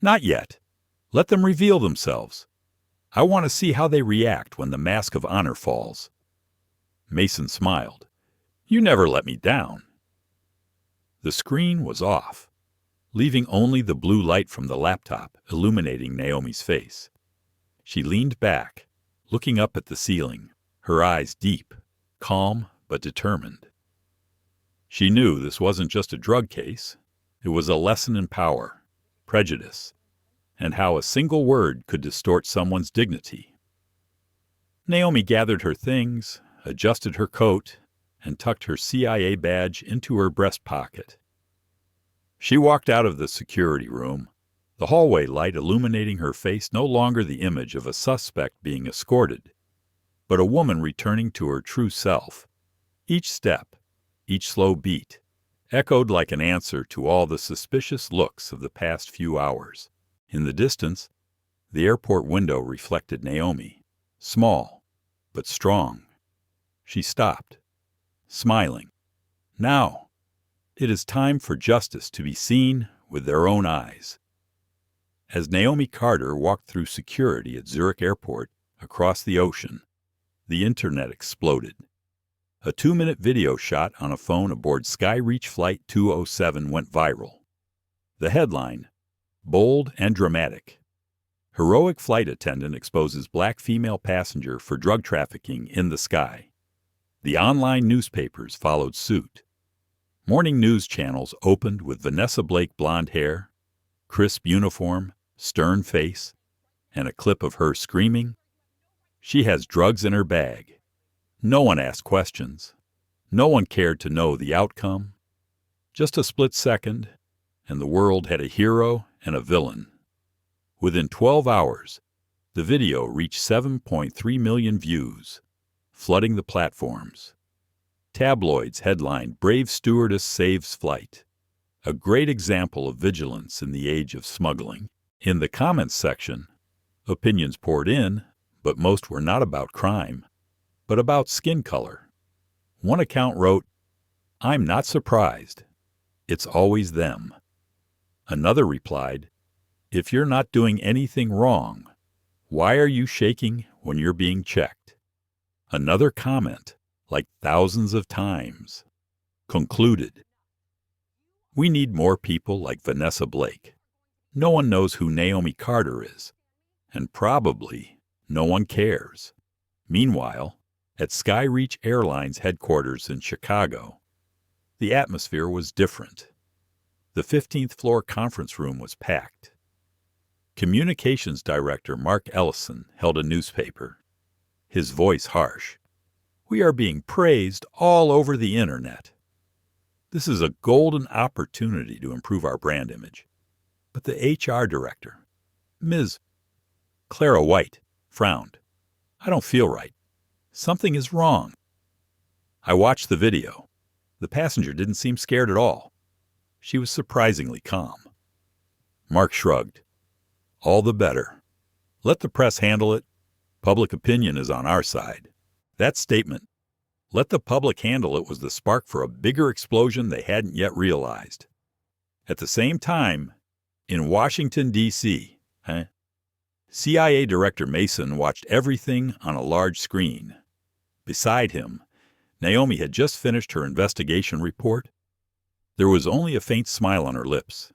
"Not yet. Let them reveal themselves. I want to see how they react when the mask of honor falls." Mason smiled. "You never let me down." The screen was off, leaving only the blue light from the laptop illuminating Naomi's face. She leaned back, looking up at the ceiling, her eyes deep, calm but determined. She knew this wasn't just a drug case. It was a lesson in power, prejudice, and how a single word could distort someone's dignity. Naomi gathered her things, adjusted her coat, and tucked her CIA badge into her breast pocket. She walked out of the security room, the hallway light illuminating her face no longer the image of a suspect being escorted, but a woman returning to her true self. Each step, each slow beat, echoed like an answer to all the suspicious looks of the past few hours. In the distance, the airport window reflected Naomi, small but strong. She stopped, smiling. Now, it is time for justice to be seen with their own eyes. As Naomi Carter walked through security at Zurich Airport across the ocean, the internet exploded. A 2-minute video shot on a phone aboard SkyReach Flight 207 went viral. The headline, bold and dramatic: "Heroic flight attendant exposes black female passenger for drug trafficking in the sky." The online newspapers followed suit. Morning news channels opened with Vanessa Blake blonde hair, crisp uniform, stern face, and a clip of her screaming, "She has drugs in her bag." No one asked questions. No one cared to know the outcome. Just a split second, and the world had a hero and a villain. Within 12 hours, the video reached 7.3 million views, flooding the platforms. Tabloids headlined "Brave Stewardess Saves Flight," a great example of vigilance in the age of smuggling. In the comments section, opinions poured in, but most were not about crime, but about skin color. One account wrote, "I'm not surprised. It's always them." Another replied, "If you're not doing anything wrong, why are you shaking when you're being checked?" Another comment, like thousands of times, concluded, "We need more people like Vanessa Blake. No one knows who Naomi Carter is, and probably no one cares." Meanwhile, at SkyReach Airlines headquarters in Chicago, the atmosphere was different. The 15th floor conference room was packed. Communications Director Mark Ellison held a newspaper, his voice harsh. "We are being praised all over the internet. This is a golden opportunity to improve our brand image." But the HR director, Ms. Clara White, frowned. "I don't feel right. Something is wrong." I watched the video. The passenger didn't seem scared at all. She was surprisingly calm. Mark shrugged. "All the better. Let the press handle it. Public opinion is on our side." That statement, "let the public handle it," was the spark for a bigger explosion they hadn't yet realized. At the same time, in Washington, D.C., CIA Director Mason watched everything on a large screen. Beside him, Naomi had just finished her investigation report. There was only a faint smile on her lips.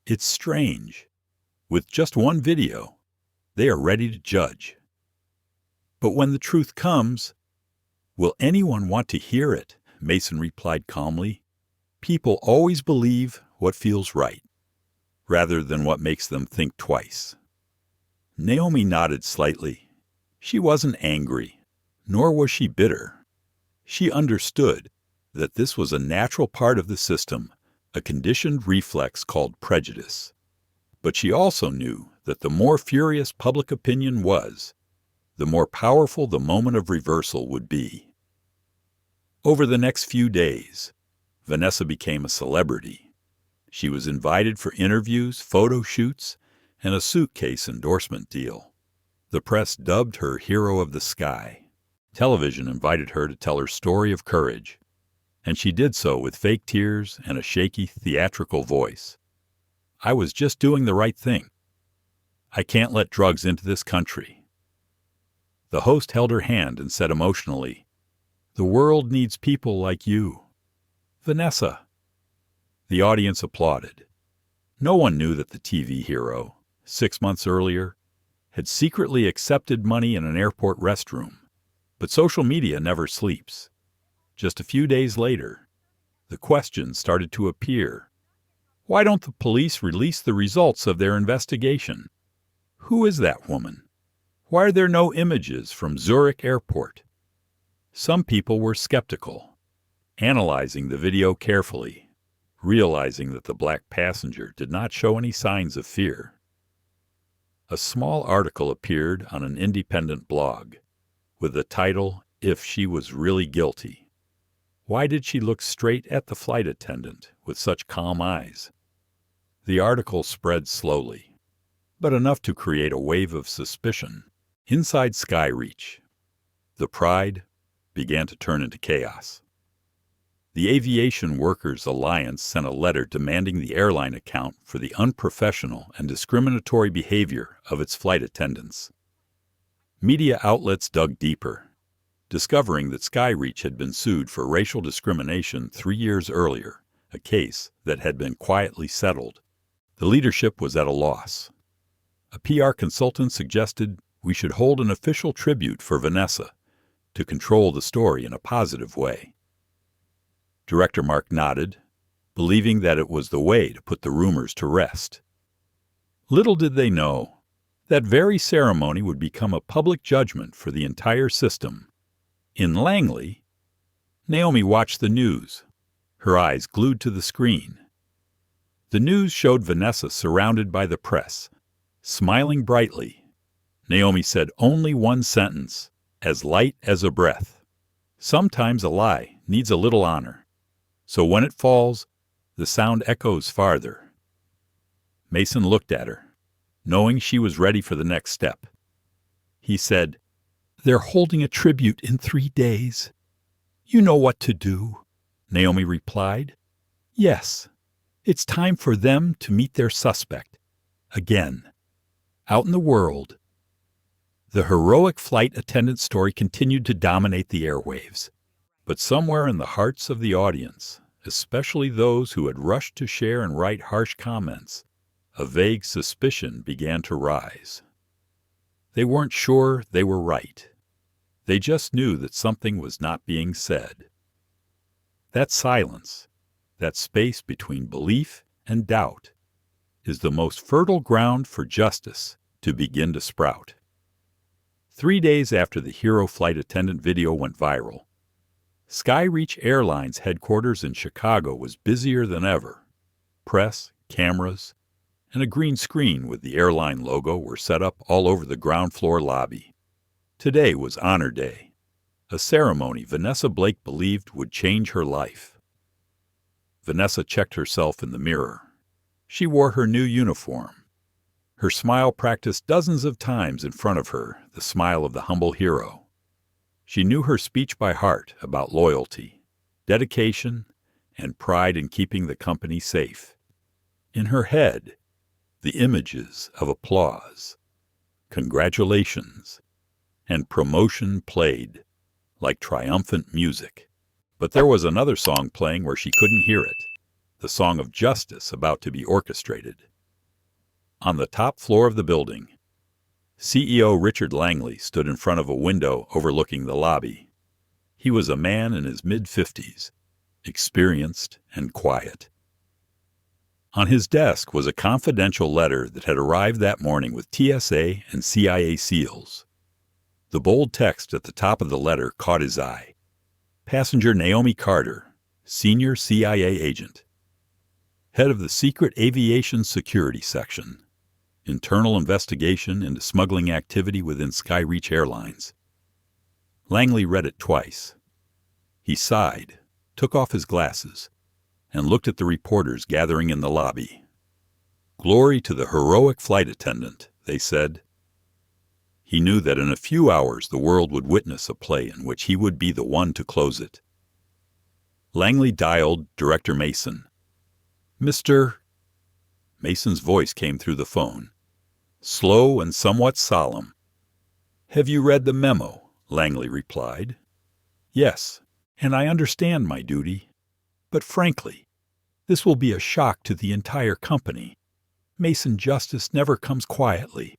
It's strange. With just one video, they are ready to judge. But when the truth comes, will anyone want to hear it? Mason replied calmly. People always believe what feels right, rather than what makes them think twice. Naomi nodded slightly. She wasn't angry, nor was she bitter. She understood that this was a natural part of the system, a conditioned reflex called prejudice. But she also knew that the more furious public opinion was, the more powerful the moment of reversal would be. Over the next few days, Vanessa became a celebrity. She was invited for interviews, photo shoots, and a suitcase endorsement deal. The press dubbed her Hero of the Sky. Television invited her to tell her story of courage, and she did so with fake tears and a shaky, theatrical voice. I was just doing the right thing. I can't let drugs into this country. The host held her hand and said emotionally, "The world needs people like you." Vanessa. The audience applauded. No one knew that the TV hero, 6 months earlier, had secretly accepted money in an airport restroom. But social media never sleeps. Just a few days later, the questions started to appear. Why don't the police release the results of their investigation? Who is that woman? Why are there no images from Zurich airport? Some people were skeptical, analyzing the video carefully, realizing that the black passenger did not show any signs of fear. A small article appeared on an independent blog with the title, "If She Was Really Guilty." Why did she look straight at the flight attendant with such calm eyes? The article spread slowly, but enough to create a wave of suspicion. Inside SkyReach, the pride began to turn into chaos. The Aviation Workers Alliance sent a letter demanding the airline account for the unprofessional and discriminatory behavior of its flight attendants. Media outlets dug deeper, discovering that SkyReach had been sued for racial discrimination 3 years earlier, a case that had been quietly settled. The leadership was at a loss. A PR consultant suggested we should hold an official tribute for Vanessa to control the story in a positive way. Director Mark nodded, believing that it was the way to put the rumors to rest. Little did they know, that very ceremony would become a public judgment for the entire system. In Langley, Naomi watched the news, her eyes glued to the screen. The news showed Vanessa surrounded by the press, smiling brightly. Naomi said only one sentence, as light as a breath. Sometimes a lie needs a little honor, so when it falls, the sound echoes farther. Mason looked at her, knowing she was ready for the next step. He said, "They're holding a tribute in 3 days. You know what to do," Naomi replied. "Yes, it's time for them to meet their suspect. Again. Out in the world." The heroic flight attendant story continued to dominate the airwaves. But somewhere in the hearts of the audience, especially those who had rushed to share and write harsh comments, a vague suspicion began to rise. They weren't sure they were right. They just knew that something was not being said. That silence, that space between belief and doubt, is the most fertile ground for justice to begin to sprout. 3 days after the hero flight attendant video went viral, SkyReach Airlines headquarters in Chicago was busier than ever. Press, cameras, and a green screen with the airline logo were set up all over the ground floor lobby. Today was Honor Day, a ceremony Vanessa Blake believed would change her life. Vanessa checked herself in the mirror. She wore her new uniform. Her smile practiced dozens of times in front of her, the smile of the humble hero. She knew her speech by heart about loyalty, dedication, and pride in keeping the company safe. In her head, the images of applause, congratulations, and promotion played like triumphant music. But there was another song playing where she couldn't hear it, the song of justice about to be orchestrated. on the top floor of the building. CEO Richard Langley stood in front of a window overlooking the lobby. He was a man in his mid-50s, experienced and quiet. On his desk was a confidential letter that had arrived that morning with TSA and CIA seals. The bold text at the top of the letter caught his eye. Passenger Naomi Carter, Senior CIA Agent. Head of the Secret Aviation Security Section. Internal investigation into smuggling activity within SkyReach Airlines. Langley read it twice. He sighed, took off his glasses, and looked at the reporters gathering in the lobby. Glory to the heroic flight attendant, they said. He knew that in a few hours the world would witness a play in which he would be the one to close it. Langley dialed Director Mason. Mr. Mason's voice came through the phone, slow and somewhat solemn. Have you read the memo? Langley replied. Yes, and I understand my duty. But frankly, this will be a shock to the entire company. Mason justice never comes quietly.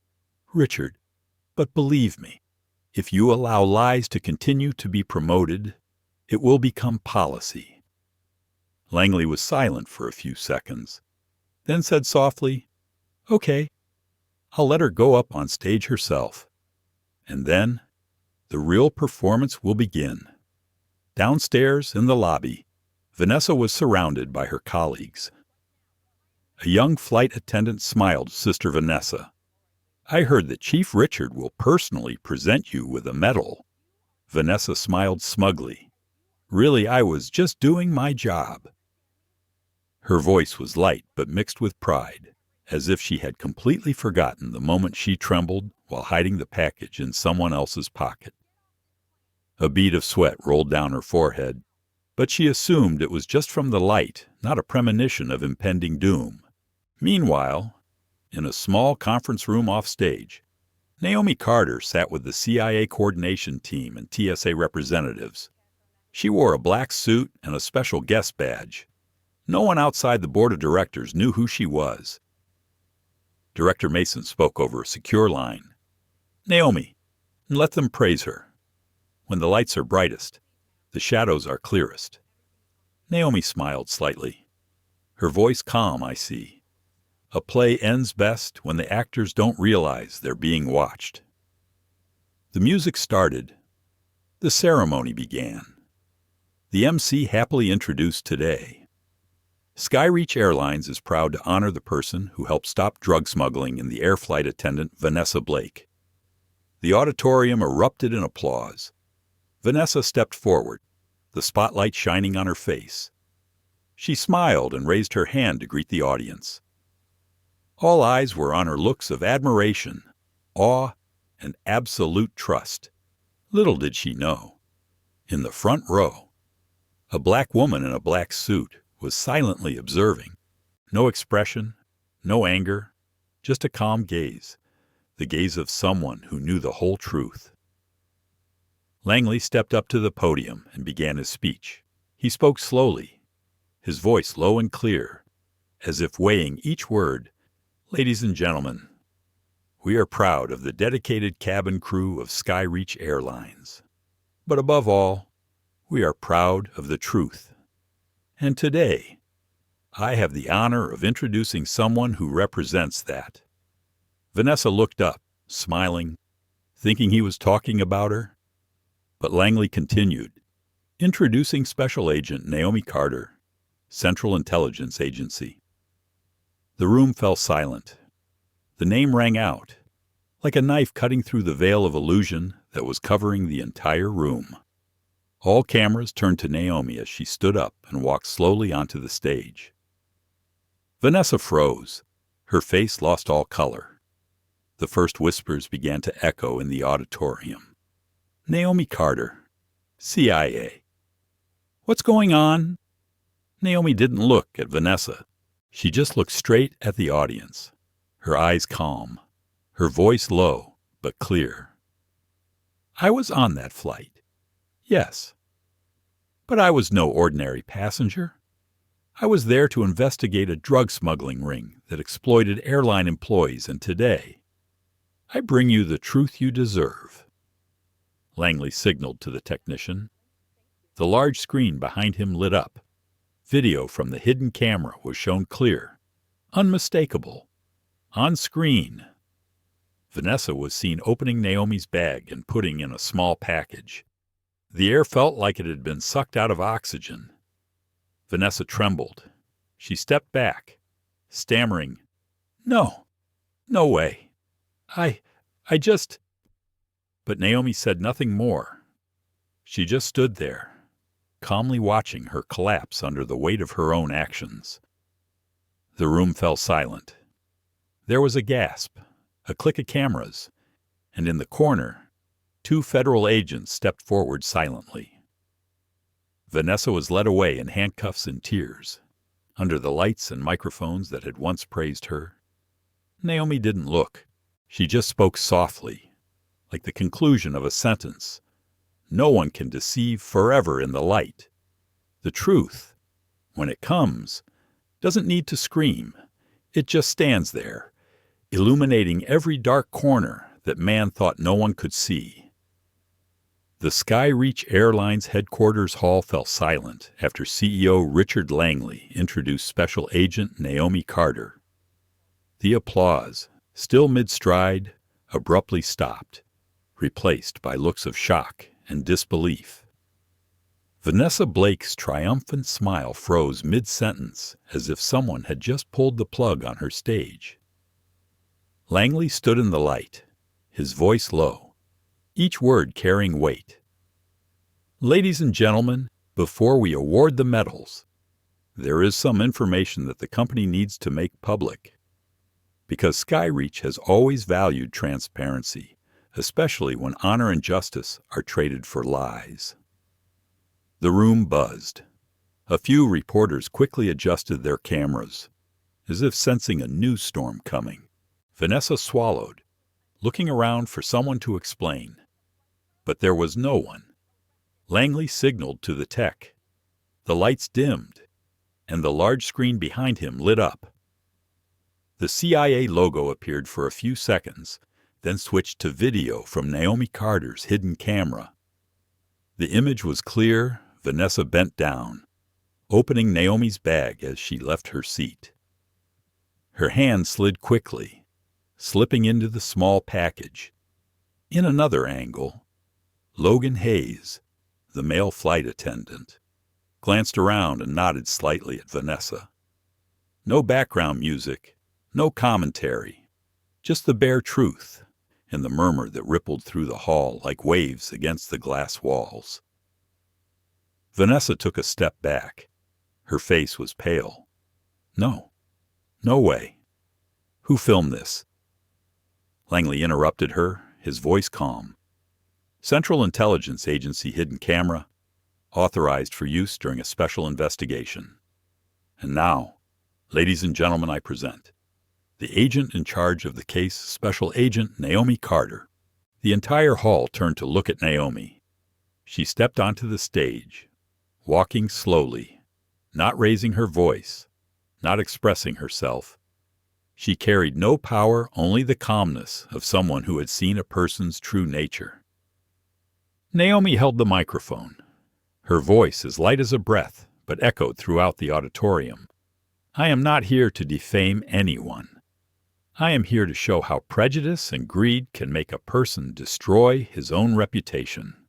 Richard, but believe me, if you allow lies to continue to be promoted, it will become policy. Langley was silent for a few seconds, then said softly, Okay, I'll let her go up on stage herself. And then, the real performance will begin. Downstairs in the lobby, Vanessa was surrounded by her colleagues. A young flight attendant smiled to Sister Vanessa. I heard that Chief Richard will personally present you with a medal. Vanessa smiled smugly. Really, I was just doing my job. Her voice was light but mixed with pride, as if she had completely forgotten the moment she trembled while hiding the package in someone else's pocket. A bead of sweat rolled down her forehead, but she assumed it was just from the light, not a premonition of impending doom. Meanwhile, in a small conference room offstage, Naomi Carter sat with the CIA coordination team and TSA representatives. She wore a black suit and a special guest badge. No one outside the board of directors knew who she was. Director Mason spoke over a secure line. Naomi, let them praise her. When the lights are brightest, the shadows are clearest. Naomi smiled slightly. Her voice calm, I see. A play ends best when the actors don't realize they're being watched. The music started. The ceremony began. The MC happily introduced today. SkyReach Airlines is proud to honor the person who helped stop drug smuggling in the air flight attendant Vanessa Blake. The auditorium erupted in applause. Vanessa stepped forward, the spotlight shining on her face. She smiled and raised her hand to greet the audience. All eyes were on her looks of admiration, awe, and absolute trust. Little did she know, in the front row, a black woman in a black suit was silently observing. No expression, no anger, just a calm gaze, the gaze of someone who knew the whole truth. Langley stepped up to the podium and began his speech. He spoke slowly, his voice low and clear, as if weighing each word. Ladies and gentlemen, we are proud of the dedicated cabin crew of SkyReach Airlines. But above all, we are proud of the truth. And today, I have the honor of introducing someone who represents that. Vanessa looked up, smiling, thinking he was talking about her. But Langley continued, introducing Special Agent Naomi Carter, Central Intelligence Agency. The room fell silent. The name rang out, like a knife cutting through the veil of illusion that was covering the entire room. All cameras turned to Naomi as she stood up and walked slowly onto the stage. Vanessa froze. Her face lost all color. The first whispers began to echo in the auditorium. Naomi Carter, CIA. What's going on? Naomi didn't look at Vanessa. She just looked straight at the audience, her eyes calm, her voice low but clear. I was on that flight. Yes. But I was no ordinary passenger. I was there to investigate a drug smuggling ring that exploited airline employees, and today, I bring you the truth you deserve." Langley signaled to the technician. The large screen behind him lit up. Video from the hidden camera was shown clear, unmistakable. On screen, Vanessa was seen opening Naomi's bag and putting in a small package. The air felt like it had been sucked out of oxygen. Vanessa trembled. She stepped back, stammering, "No, no way. I just—" But Naomi said nothing more. She just stood there, calmly watching her collapse under the weight of her own actions. The room fell silent. There was a gasp, a click of cameras, and in the corner, 2 federal agents stepped forward silently. Vanessa was led away in handcuffs and tears, under the lights and microphones that had once praised her. Naomi didn't look. She just spoke softly, like the conclusion of a sentence. No one can deceive forever in the light. The truth, when it comes, doesn't need to scream. It just stands there, illuminating every dark corner that man thought no one could see. The SkyReach Airlines headquarters hall fell silent after CEO Richard Langley introduced Special Agent Naomi Carter. The applause, still mid-stride, abruptly stopped, replaced by looks of shock and disbelief. Vanessa Blake's triumphant smile froze mid-sentence as if someone had just pulled the plug on her stage. Langley stood in the light, his voice low, each word carrying weight. "Ladies and gentlemen, before we award the medals, there is some information that the company needs to make public. Because SkyReach has always valued transparency, especially when honor and justice are traded for lies." The room buzzed. A few reporters quickly adjusted their cameras, as if sensing a news storm coming. Vanessa swallowed, looking around for someone to explain. But there was no one. Langley signaled to the tech. The lights dimmed, and the large screen behind him lit up. The CIA logo appeared for a few seconds, then switched to video from Naomi Carter's hidden camera. The image was clear. Vanessa bent down, opening Naomi's bag as she left her seat. Her hand slid quickly, slipping into the small package. In another angle, Logan Hayes, the male flight attendant, glanced around and nodded slightly at Vanessa. No background music, no commentary, just the bare truth and the murmur that rippled through the hall like waves against the glass walls. Vanessa took a step back. Her face was pale. "No. No way. Who filmed this?" Langley interrupted her, his voice calm. "Central Intelligence Agency hidden camera, authorized for use during a special investigation. And now, ladies and gentlemen, I present the agent in charge of the case, Special Agent Naomi Carter." The entire hall turned to look at Naomi. She stepped onto the stage, walking slowly, not raising her voice, not expressing herself. She carried no power, only the calmness of someone who had seen a person's true nature. Naomi held the microphone, her voice as light as a breath, but echoed throughout the auditorium. "I am not here to defame anyone. I am here to show how prejudice and greed can make a person destroy his own reputation."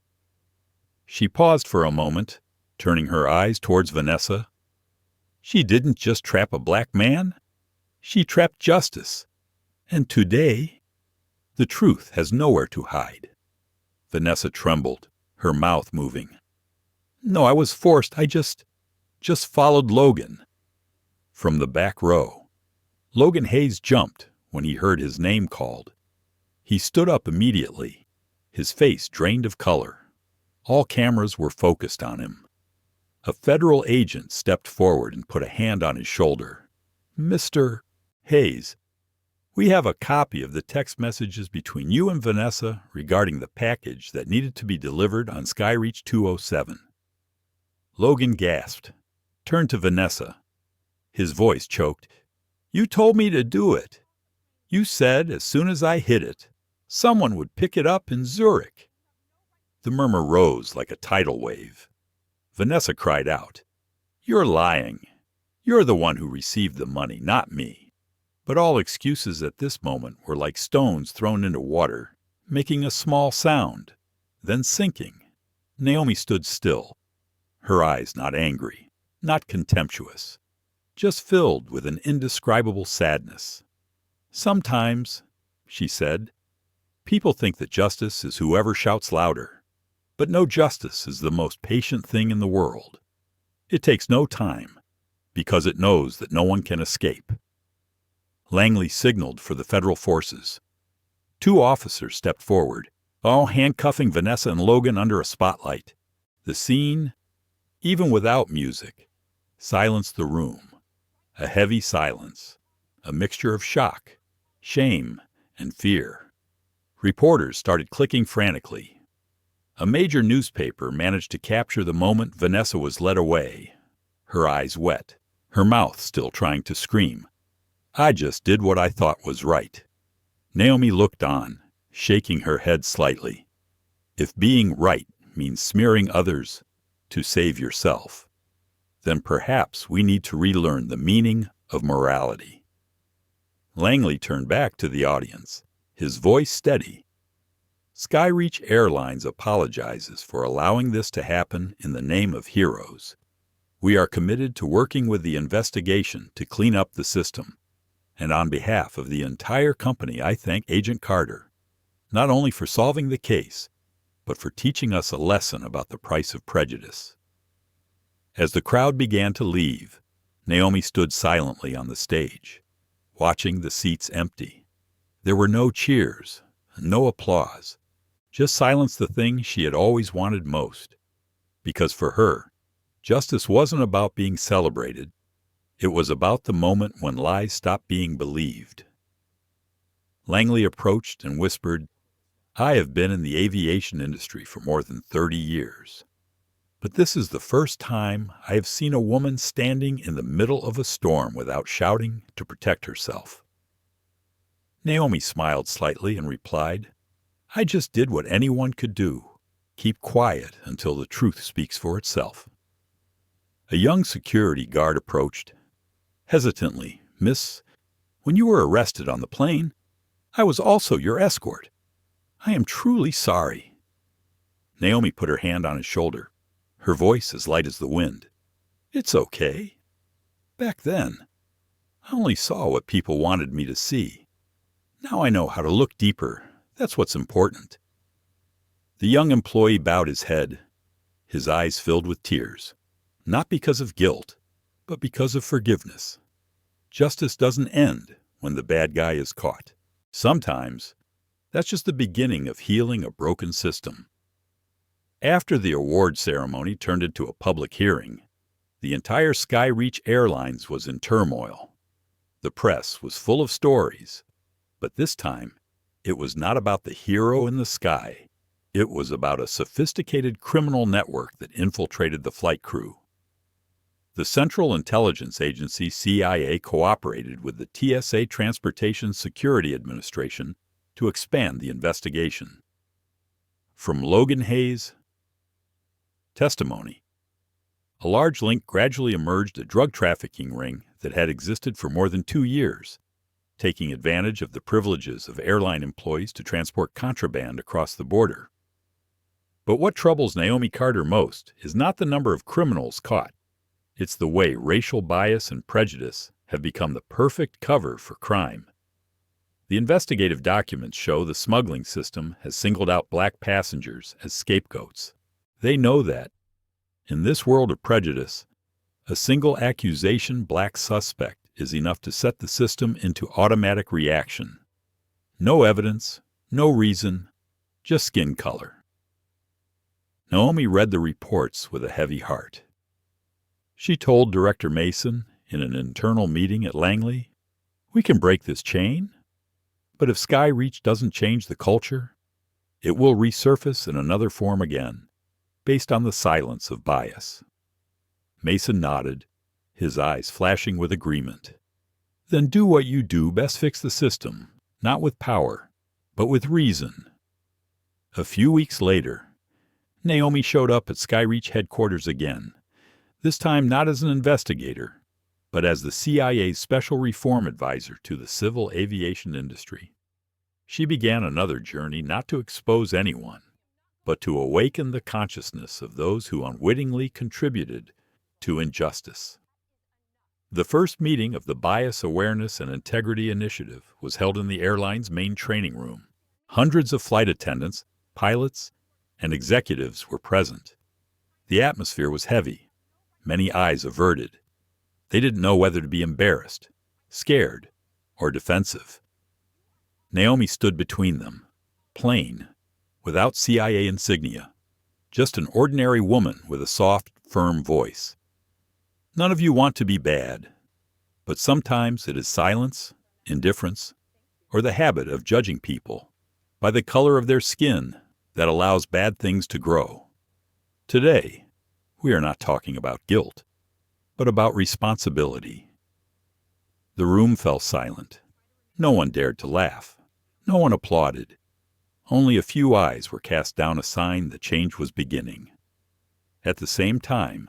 She paused for a moment, turning her eyes towards Vanessa. "She didn't just trap a black man. She trapped justice. And today, the truth has nowhere to hide." Vanessa trembled, her mouth moving. "No, I was forced. I just followed Logan." From the back row, Logan Hayes jumped when he heard his name called. He stood up immediately, his face drained of color. All cameras were focused on him. A federal agent stepped forward and put a hand on his shoulder. "Mr. Hayes, we have a copy of the text messages between you and Vanessa regarding the package that needed to be delivered on SkyReach 207. Logan gasped, turned to Vanessa, His voice choked. "You told me to do it. You said as soon as I hit it, someone would pick it up in Zurich." The murmur rose like a tidal wave. Vanessa cried out, "You're lying. You're the one who received the money, not me." But all excuses at this moment were like stones thrown into water, making a small sound, then sinking. Naomi stood still, her eyes not angry, not contemptuous, just filled with an indescribable sadness. "Sometimes," she said, "people think that justice is whoever shouts louder. But no justice is the most patient thing in the world. It takes no time, because it knows that no one can escape." Langley signaled for the federal forces. 2 officers stepped forward, all handcuffing Vanessa and Logan under a spotlight. The scene, even without music, silenced the room. A heavy silence, a mixture of shock, shame, and fear. Reporters started clicking frantically. A major newspaper managed to capture the moment Vanessa was led away, her eyes wet, her mouth still trying to scream. "I just did what I thought was right." Naomi looked on, shaking her head slightly. If being right means smearing others to save yourself, then perhaps we need to relearn the meaning of morality. Langley turned back to the audience, his voice steady. "SkyReach Airlines apologizes for allowing this to happen in the name of heroes. We are committed to working with the investigation to clean up the system. And on behalf of the entire company, I thank Agent Carter, not only for solving the case, but for teaching us a lesson about the price of prejudice." As the crowd began to leave, Naomi stood silently on the stage, watching the seats empty. There were no cheers, no applause, just silence, the thing she had always wanted most. Because for her, justice wasn't about being celebrated. It was about the moment when lies stopped being believed. Langley approached and whispered, "I have been in the aviation industry for more than 30 years. But this is the first time I have seen a woman standing in the middle of a storm without shouting to protect herself." Naomi smiled slightly and replied, "I just did what anyone could do. Keep quiet until the truth speaks for itself." A young security guard approached. Hesitantly, "Miss, when you were arrested on the plane, I was also your escort. I am truly sorry." Naomi put her hand on his shoulder, her voice as light as the wind. "It's okay. Back then, I only saw what people wanted me to see. Now I know how to look deeper. That's what's important." The young employee bowed his head, his eyes filled with tears, not because of guilt, but because of forgiveness. Justice doesn't end when the bad guy is caught. Sometimes, that's just the beginning of healing a broken system. After the award ceremony turned into a public hearing, the entire SkyReach Airlines was in turmoil. The press was full of stories, but this time, it was not about the hero in the sky. It was about a sophisticated criminal network that infiltrated the flight crew. The Central Intelligence Agency, CIA, cooperated with the TSA Transportation Security Administration to expand the investigation. From Logan Hayes' testimony, a large link gradually emerged, a drug trafficking ring that had existed for more than 2 years, taking advantage of the privileges of airline employees to transport contraband across the border. But what troubles Naomi Carter most is not the number of criminals caught. It's the way racial bias and prejudice have become the perfect cover for crime. The investigative documents show the smuggling system has singled out black passengers as scapegoats. They know that, in this world of prejudice, a single accusation black suspect is enough to set the system into automatic reaction. No evidence, no reason, just skin color. Naomi read the reports with a heavy heart. She told Director Mason in an internal meeting at Langley, "We can break this chain, but if SkyReach doesn't change the culture, it will resurface in another form again, based on the silence of bias." Mason nodded, his eyes flashing with agreement. Then do what you do best: fix the system, not with power, but with reason. A few weeks later, Naomi showed up at SkyReach headquarters again, this time not as an investigator, but as the CIA's special reform advisor to the civil aviation industry. She began another journey not to expose anyone, but to awaken the consciousness of those who unwittingly contributed to injustice. The first meeting of the Bias Awareness and Integrity Initiative was held in the airline's main training room. Hundreds of flight attendants, pilots, and executives were present. The atmosphere was heavy, many eyes averted. They didn't know whether to be embarrassed, scared, or defensive. Naomi stood between them, plain, without CIA insignia, just an ordinary woman with a soft, firm voice. None of you want to be bad, but sometimes it is silence, indifference, or the habit of judging people by the color of their skin that allows bad things to grow. Today, we are not talking about guilt, but about responsibility. The room fell silent. No one dared to laugh. No one applauded. Only a few eyes were cast down, a sign that change was beginning. At the same time,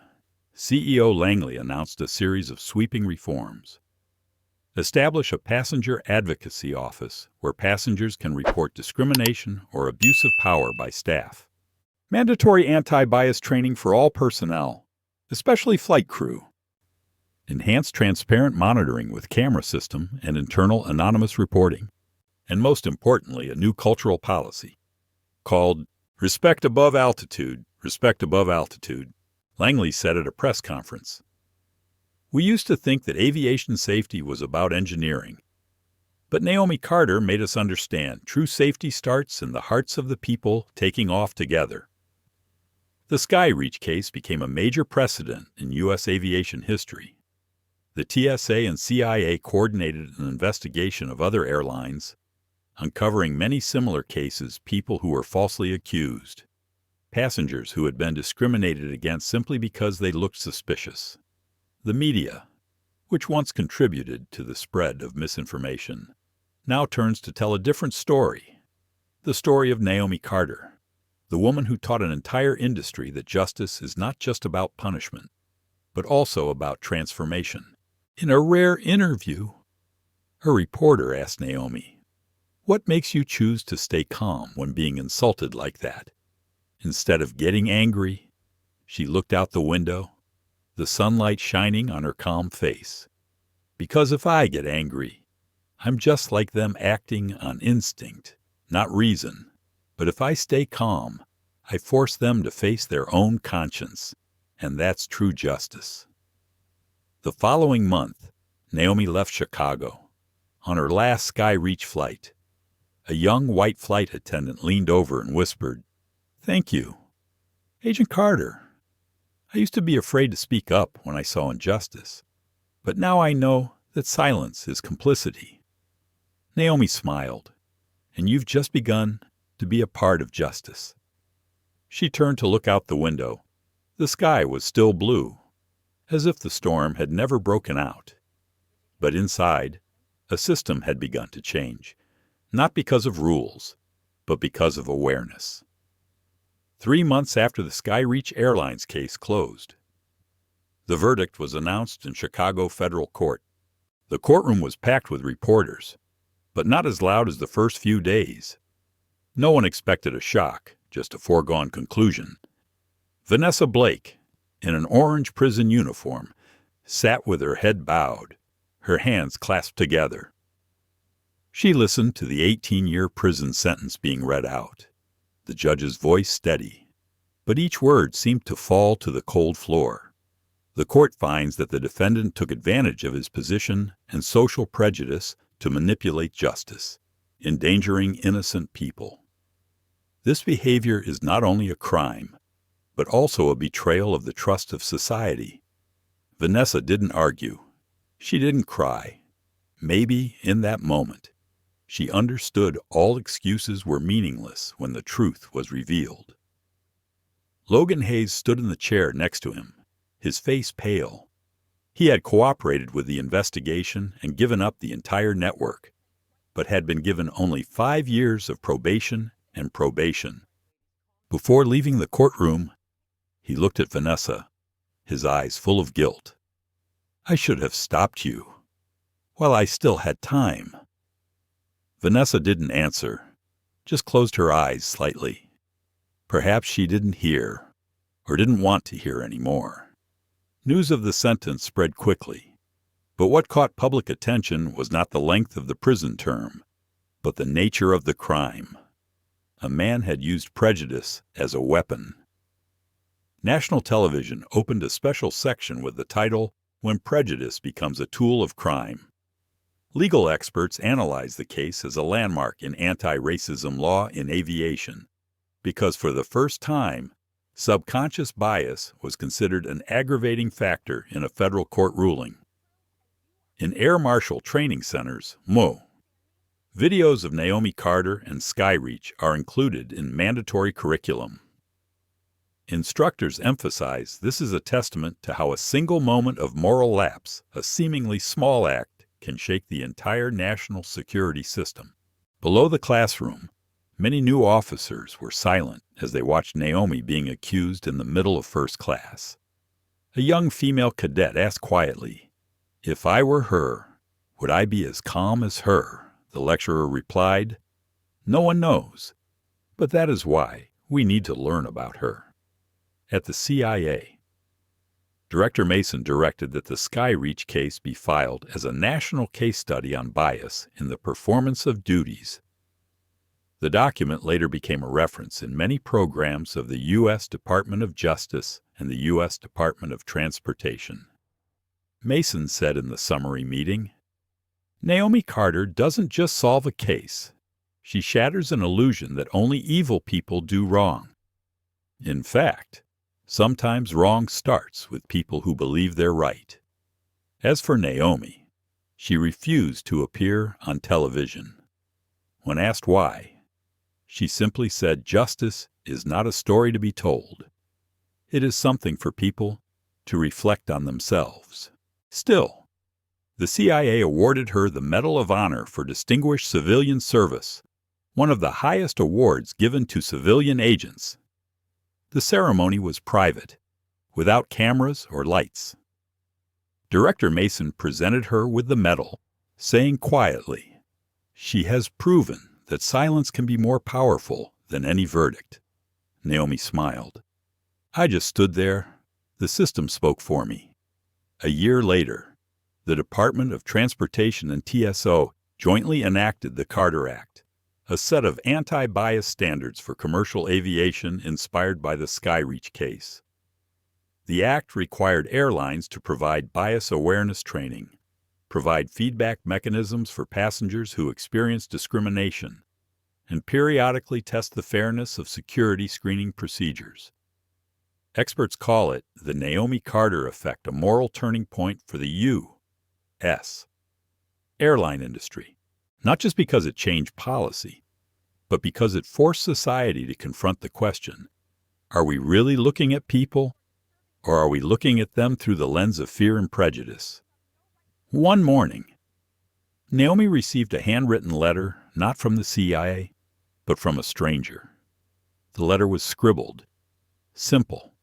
CEO Langley announced a series of sweeping reforms. Establish a passenger advocacy office where passengers can report discrimination or abuse of power by staff. Mandatory anti-bias training for all personnel, especially flight crew. Enhanced transparent monitoring with camera system and internal anonymous reporting. And most importantly, a new cultural policy called Respect Above Altitude, Respect Above Altitude, Langley said at a press conference. We used to think that aviation safety was about engineering. But Naomi Carter made us understand true safety starts in the hearts of the people taking off together. The SkyReach case became a major precedent in U.S. aviation history. The TSA and CIA coordinated an investigation of other airlines, uncovering many similar cases, people who were falsely accused, passengers who had been discriminated against simply because they looked suspicious. The media, which once contributed to the spread of misinformation, now turns to tell a different story, the story of Naomi Carter, the woman who taught an entire industry that justice is not just about punishment, but also about transformation. In a rare interview, a reporter asked Naomi, "What makes you choose to stay calm when being insulted like that?" Instead of getting angry, she looked out the window, the sunlight shining on her calm face. "Because if I get angry, I'm just like them, acting on instinct, not reason. But if I stay calm, I force them to face their own conscience, and that's true justice." The following month, Naomi left Chicago. On her last SkyReach flight, a young white flight attendant leaned over and whispered, "Thank you. Agent Carter, I used to be afraid to speak up when I saw injustice, but now I know that silence is complicity." Naomi smiled, "And you've just begun to be a part of justice." She turned to look out the window. The sky was still blue, as if the storm had never broken out. But inside, a system had begun to change, not because of rules, but because of awareness. 3 months after the SkyReach Airlines case closed, the verdict was announced in Chicago federal court. The courtroom was packed with reporters, but not as loud as the first few days. No one expected a shock, just a foregone conclusion. Vanessa Blake, in an orange prison uniform, sat with her head bowed, her hands clasped together. She listened to the 18-year prison sentence being read out, the judge's voice steady, but each word seemed to fall to the cold floor. The court finds that the defendant took advantage of his position and social prejudice to manipulate justice, endangering innocent people. This behavior is not only a crime, but also a betrayal of the trust of society. Vanessa didn't argue. She didn't cry. Maybe, in that moment, she understood all excuses were meaningless when the truth was revealed. Logan Hayes stood in the chair next to him, his face pale. He had cooperated with the investigation and given up the entire network, but had been given only 5 years of probation and probation. Before leaving the courtroom, he looked at Vanessa, his eyes full of guilt. "I should have stopped you while I still had time." Vanessa didn't answer, just closed her eyes slightly. Perhaps she didn't hear, or didn't want to hear anymore. News of the sentence spread quickly, but what caught public attention was not the length of the prison term, but the nature of the crime. A man had used prejudice as a weapon. National television opened a special section with the title, "When Prejudice Becomes a Tool of Crime." Legal experts analyzed the case as a landmark in anti-racism law in aviation, because for the first time, subconscious bias was considered an aggravating factor in a federal court ruling. In air marshal training centers, videos of Naomi Carter and SkyReach are included in mandatory curriculum. Instructors emphasize this is a testament to how a single moment of moral lapse, a seemingly small act, can shake the entire national security system. Below the classroom, many new officers were silent as they watched Naomi being accused in the middle of first class. A young female cadet asked quietly, "If I were her, would I be as calm as her?" The lecturer replied, "No one knows, but that is why we need to learn about her." At the CIA, Director Mason directed that the SkyReach case be filed as a national case study on bias in the performance of duties. The document later became a reference in many programs of the U.S. Department of Justice and the U.S. Department of Transportation. Mason said in the summary meeting, "Naomi Carter doesn't just solve a case. She shatters an illusion that only evil people do wrong. In fact, sometimes wrong starts with people who believe they're right." As for Naomi, she refused to appear on television. When asked why, she simply said justice is not a story to be told. It is something for people to reflect on themselves. Still, the CIA awarded her the Medal of Honor for Distinguished Civilian Service, one of the highest awards given to civilian agents. The ceremony was private, without cameras or lights. Director Mason presented her with the medal, saying quietly, "She has proven that silence can be more powerful than any verdict." Naomi smiled. "I just stood there. The system spoke for me." A year later, the Department of Transportation and TSO jointly enacted the Carter Act, a set of anti-bias standards for commercial aviation inspired by the SkyReach case. The act required airlines to provide bias awareness training, provide feedback mechanisms for passengers who experience discrimination, and periodically test the fairness of security screening procedures. Experts call it the Naomi Carter effect, a moral turning point for the U.S. airline industry, not just because it changed policy, but because it forced society to confront the question, are we really looking at people, or are we looking at them through the lens of fear and prejudice? One morning, Naomi received a handwritten letter, not from the CIA, but from a stranger. The letter was scribbled. Simple.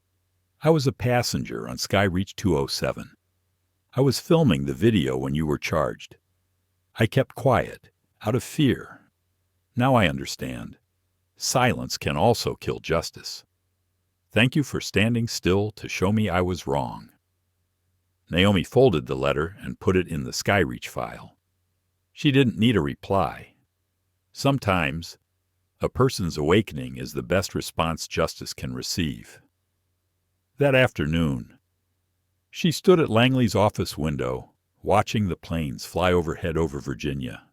"I was a passenger on SkyReach 207. I was filming the video when you were charged. I kept quiet, out of fear. Now I understand. Silence can also kill justice. Thank you for standing still to show me I was wrong." Naomi folded the letter and put it in the SkyReach file. She didn't need a reply. Sometimes, a person's awakening is the best response justice can receive. That afternoon, she stood at Langley's office window, watching the planes fly overhead over Virginia.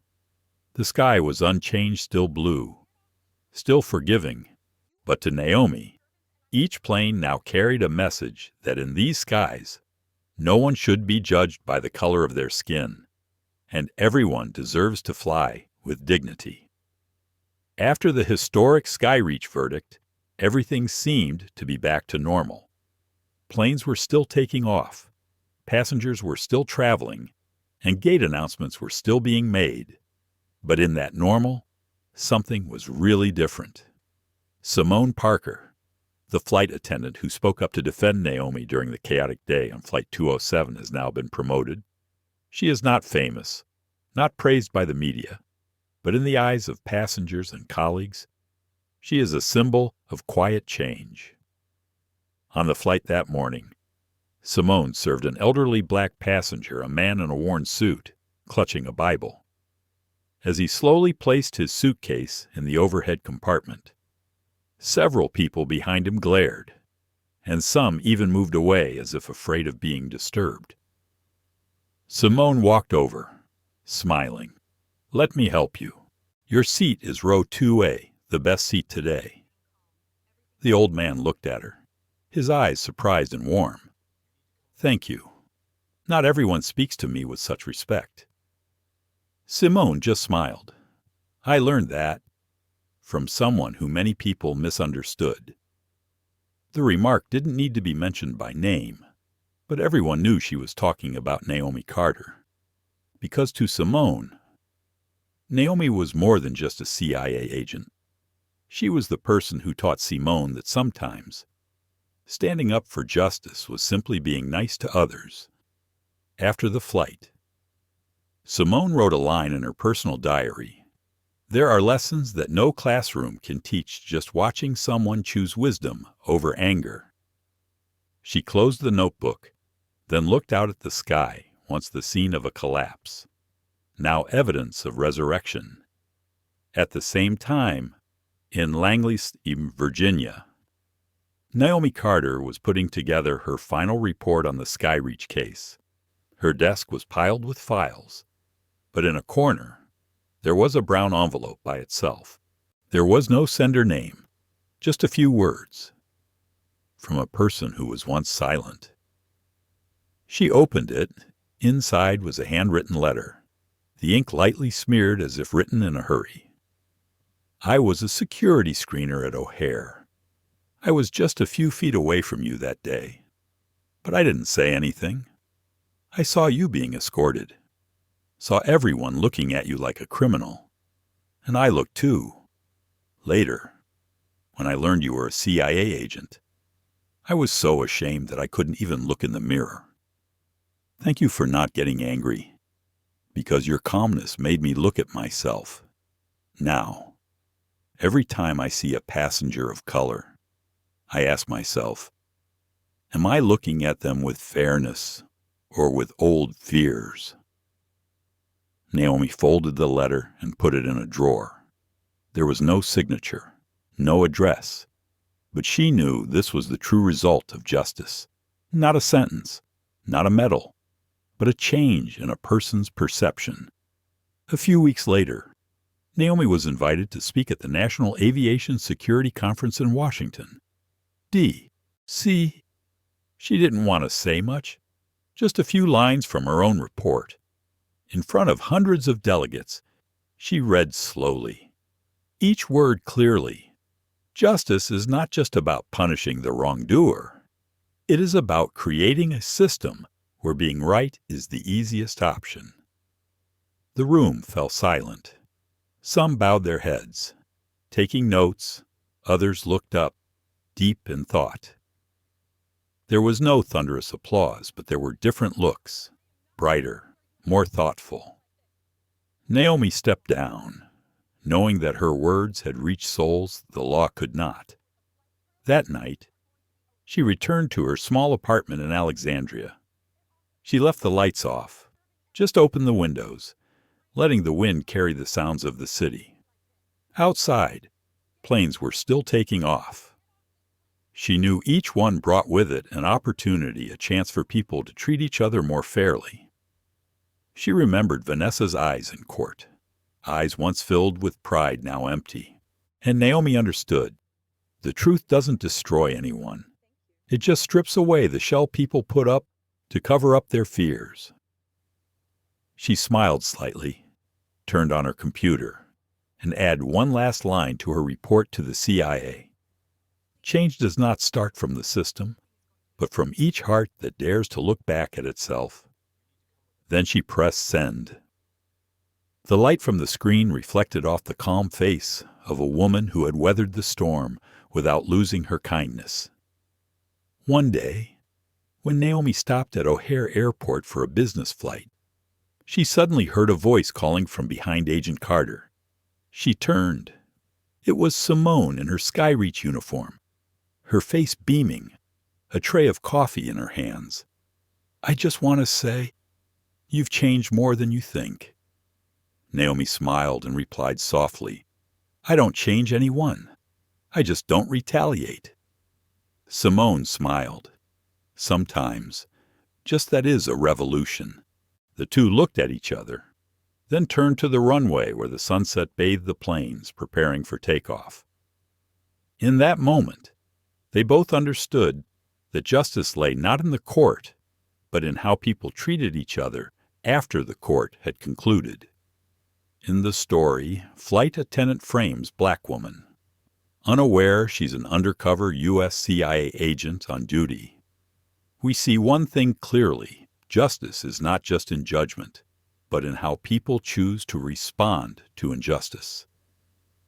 The sky was unchanged, still blue, still forgiving, but to Naomi, each plane now carried a message that in these skies, no one should be judged by the color of their skin, and everyone deserves to fly with dignity. After the historic SkyReach verdict, everything seemed to be back to normal. Planes were still taking off. passengers were still traveling, and gate announcements were still being made. But in that normal, something was really different. Simone Parker, the flight attendant who spoke up to defend Naomi during the chaotic day on Flight 207, has now been promoted. She is not famous, not praised by the media, but in the eyes of passengers and colleagues, she is a symbol of quiet change. On the flight that morning, Simone served an elderly black passenger, a man in a worn suit, clutching a Bible. As he slowly placed his suitcase in the overhead compartment, several people behind him glared, and some even moved away as if afraid of being disturbed. Simone walked over, smiling. "Let me help you. Your seat is row 2A, the best seat today." The old man looked at her, his eyes surprised and warm. "Thank you. Not everyone speaks to me with such respect." Simone just smiled. "I learned that from someone who many people misunderstood." The remark didn't need to be mentioned by name, but everyone knew she was talking about Naomi Carter. Because to Simone, Naomi was more than just a CIA agent. She was the person who taught Simone that sometimes standing up for justice was simply being nice to others. After the flight, Simone wrote a line in her personal diary. "There are lessons that no classroom can teach just watching someone choose wisdom over anger." She closed the notebook, then looked out at the sky, once the scene of a collapse, now evidence of resurrection. At the same time, in Langley, Virginia, Naomi Carter was putting together her final report on the SkyReach case. Her desk was piled with files, but in a corner, there was a brown envelope by itself. There was no sender name, just a few words from a person who was once silent. She opened it. Inside was a handwritten letter, the ink lightly smeared as if written in a hurry. "I was a security screener at O'Hare. I was just a few feet away from you that day, but I didn't say anything. I saw you being escorted, saw everyone looking at you like a criminal, and I looked too. Later, when I learned you were a CIA agent, I was so ashamed that I couldn't even look in the mirror. Thank you for not getting angry, because your calmness made me look at myself. Now, every time I see a passenger of color, I ask myself, am I looking at them with fairness or with old fears?" Naomi folded the letter and put it in a drawer. There was no signature, no address, but she knew this was the true result of justice. Not a sentence, not a medal, but a change in a person's perception. A few weeks later, Naomi was invited to speak at the National Aviation Security Conference in Washington. D.C. She didn't want to say much, just a few lines from her own report. In front of hundreds of delegates, she read slowly, each word clearly. Justice is not just about punishing the wrongdoer. It is about creating a system where being right is the easiest option. The room fell silent. Some bowed their heads, taking notes. Others looked up, deep in thought. There was no thunderous applause, but there were different looks, brighter, more thoughtful. Naomi stepped down, knowing that her words had reached souls the law could not. That night, she returned to her small apartment in Alexandria. She left the lights off, just opened the windows, letting the wind carry the sounds of the city. Outside, planes were still taking off. She knew each one brought with it an opportunity, a chance for people to treat each other more fairly. She remembered Vanessa's eyes in court, eyes once filled with pride, now empty. And Naomi understood. The truth doesn't destroy anyone. It just strips away the shell people put up to cover up their fears. She smiled slightly, turned on her computer, and added one last line to her report to the CIA. Change does not start from the system. but from each heart that dares to look back at itself. Then she pressed send. The light from the screen reflected off the calm face of a woman who had weathered the storm without losing her kindness. One day, when Naomi stopped at O'Hare Airport for a business flight, she suddenly heard a voice calling from behind Agent Carter. She turned. It was Simone in her SkyReach uniform, her face beaming, a tray of coffee in her hands. "I just want to say, you've changed more than you think." Naomi smiled and replied softly, "I don't change anyone. I just don't retaliate." Simone smiled. "Sometimes, just that is a revolution." The two looked at each other, then turned to the runway where the sunset bathed the planes, preparing for takeoff. In that moment, they both understood that justice lay not in the court, but in how people treated each other after the court had concluded. In the story, flight attendant frames black woman. Unaware she's an undercover U.S. CIA agent on duty. We see one thing clearly: justice is not just in judgment, but in how people choose to respond to injustice.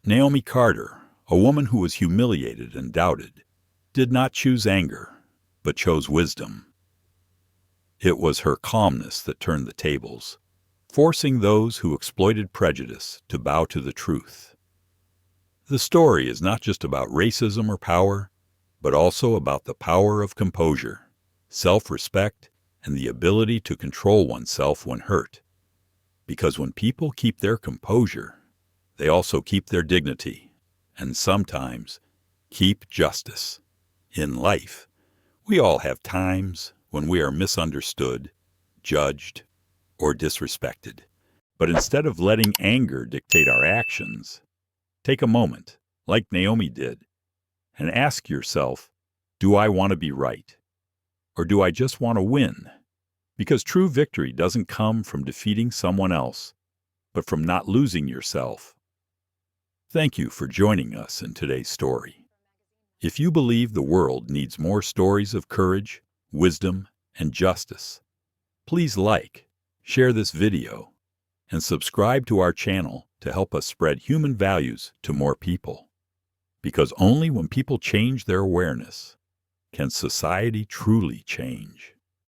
Naomi Carter, a woman who was humiliated and doubted, did not choose anger, but chose wisdom. It was her calmness that turned the tables, forcing those who exploited prejudice to bow to the truth. The story is not just about racism or power, but also about the power of composure, self-respect, and the ability to control oneself when hurt. Because when people keep their composure, they also keep their dignity, and sometimes keep justice. In life, we all have times when we are misunderstood, judged, or disrespected. But instead of letting anger dictate our actions, take a moment, like Naomi did, and ask yourself, do I want to be right? Or do I just want to win? Because true victory doesn't come from defeating someone else, but from not losing yourself. Thank you for joining us in today's story. If you believe the world needs more stories of courage, wisdom, and justice, please like, share this video, and subscribe to our channel to help us spread human values to more people. Because only when people change their awareness can society truly change.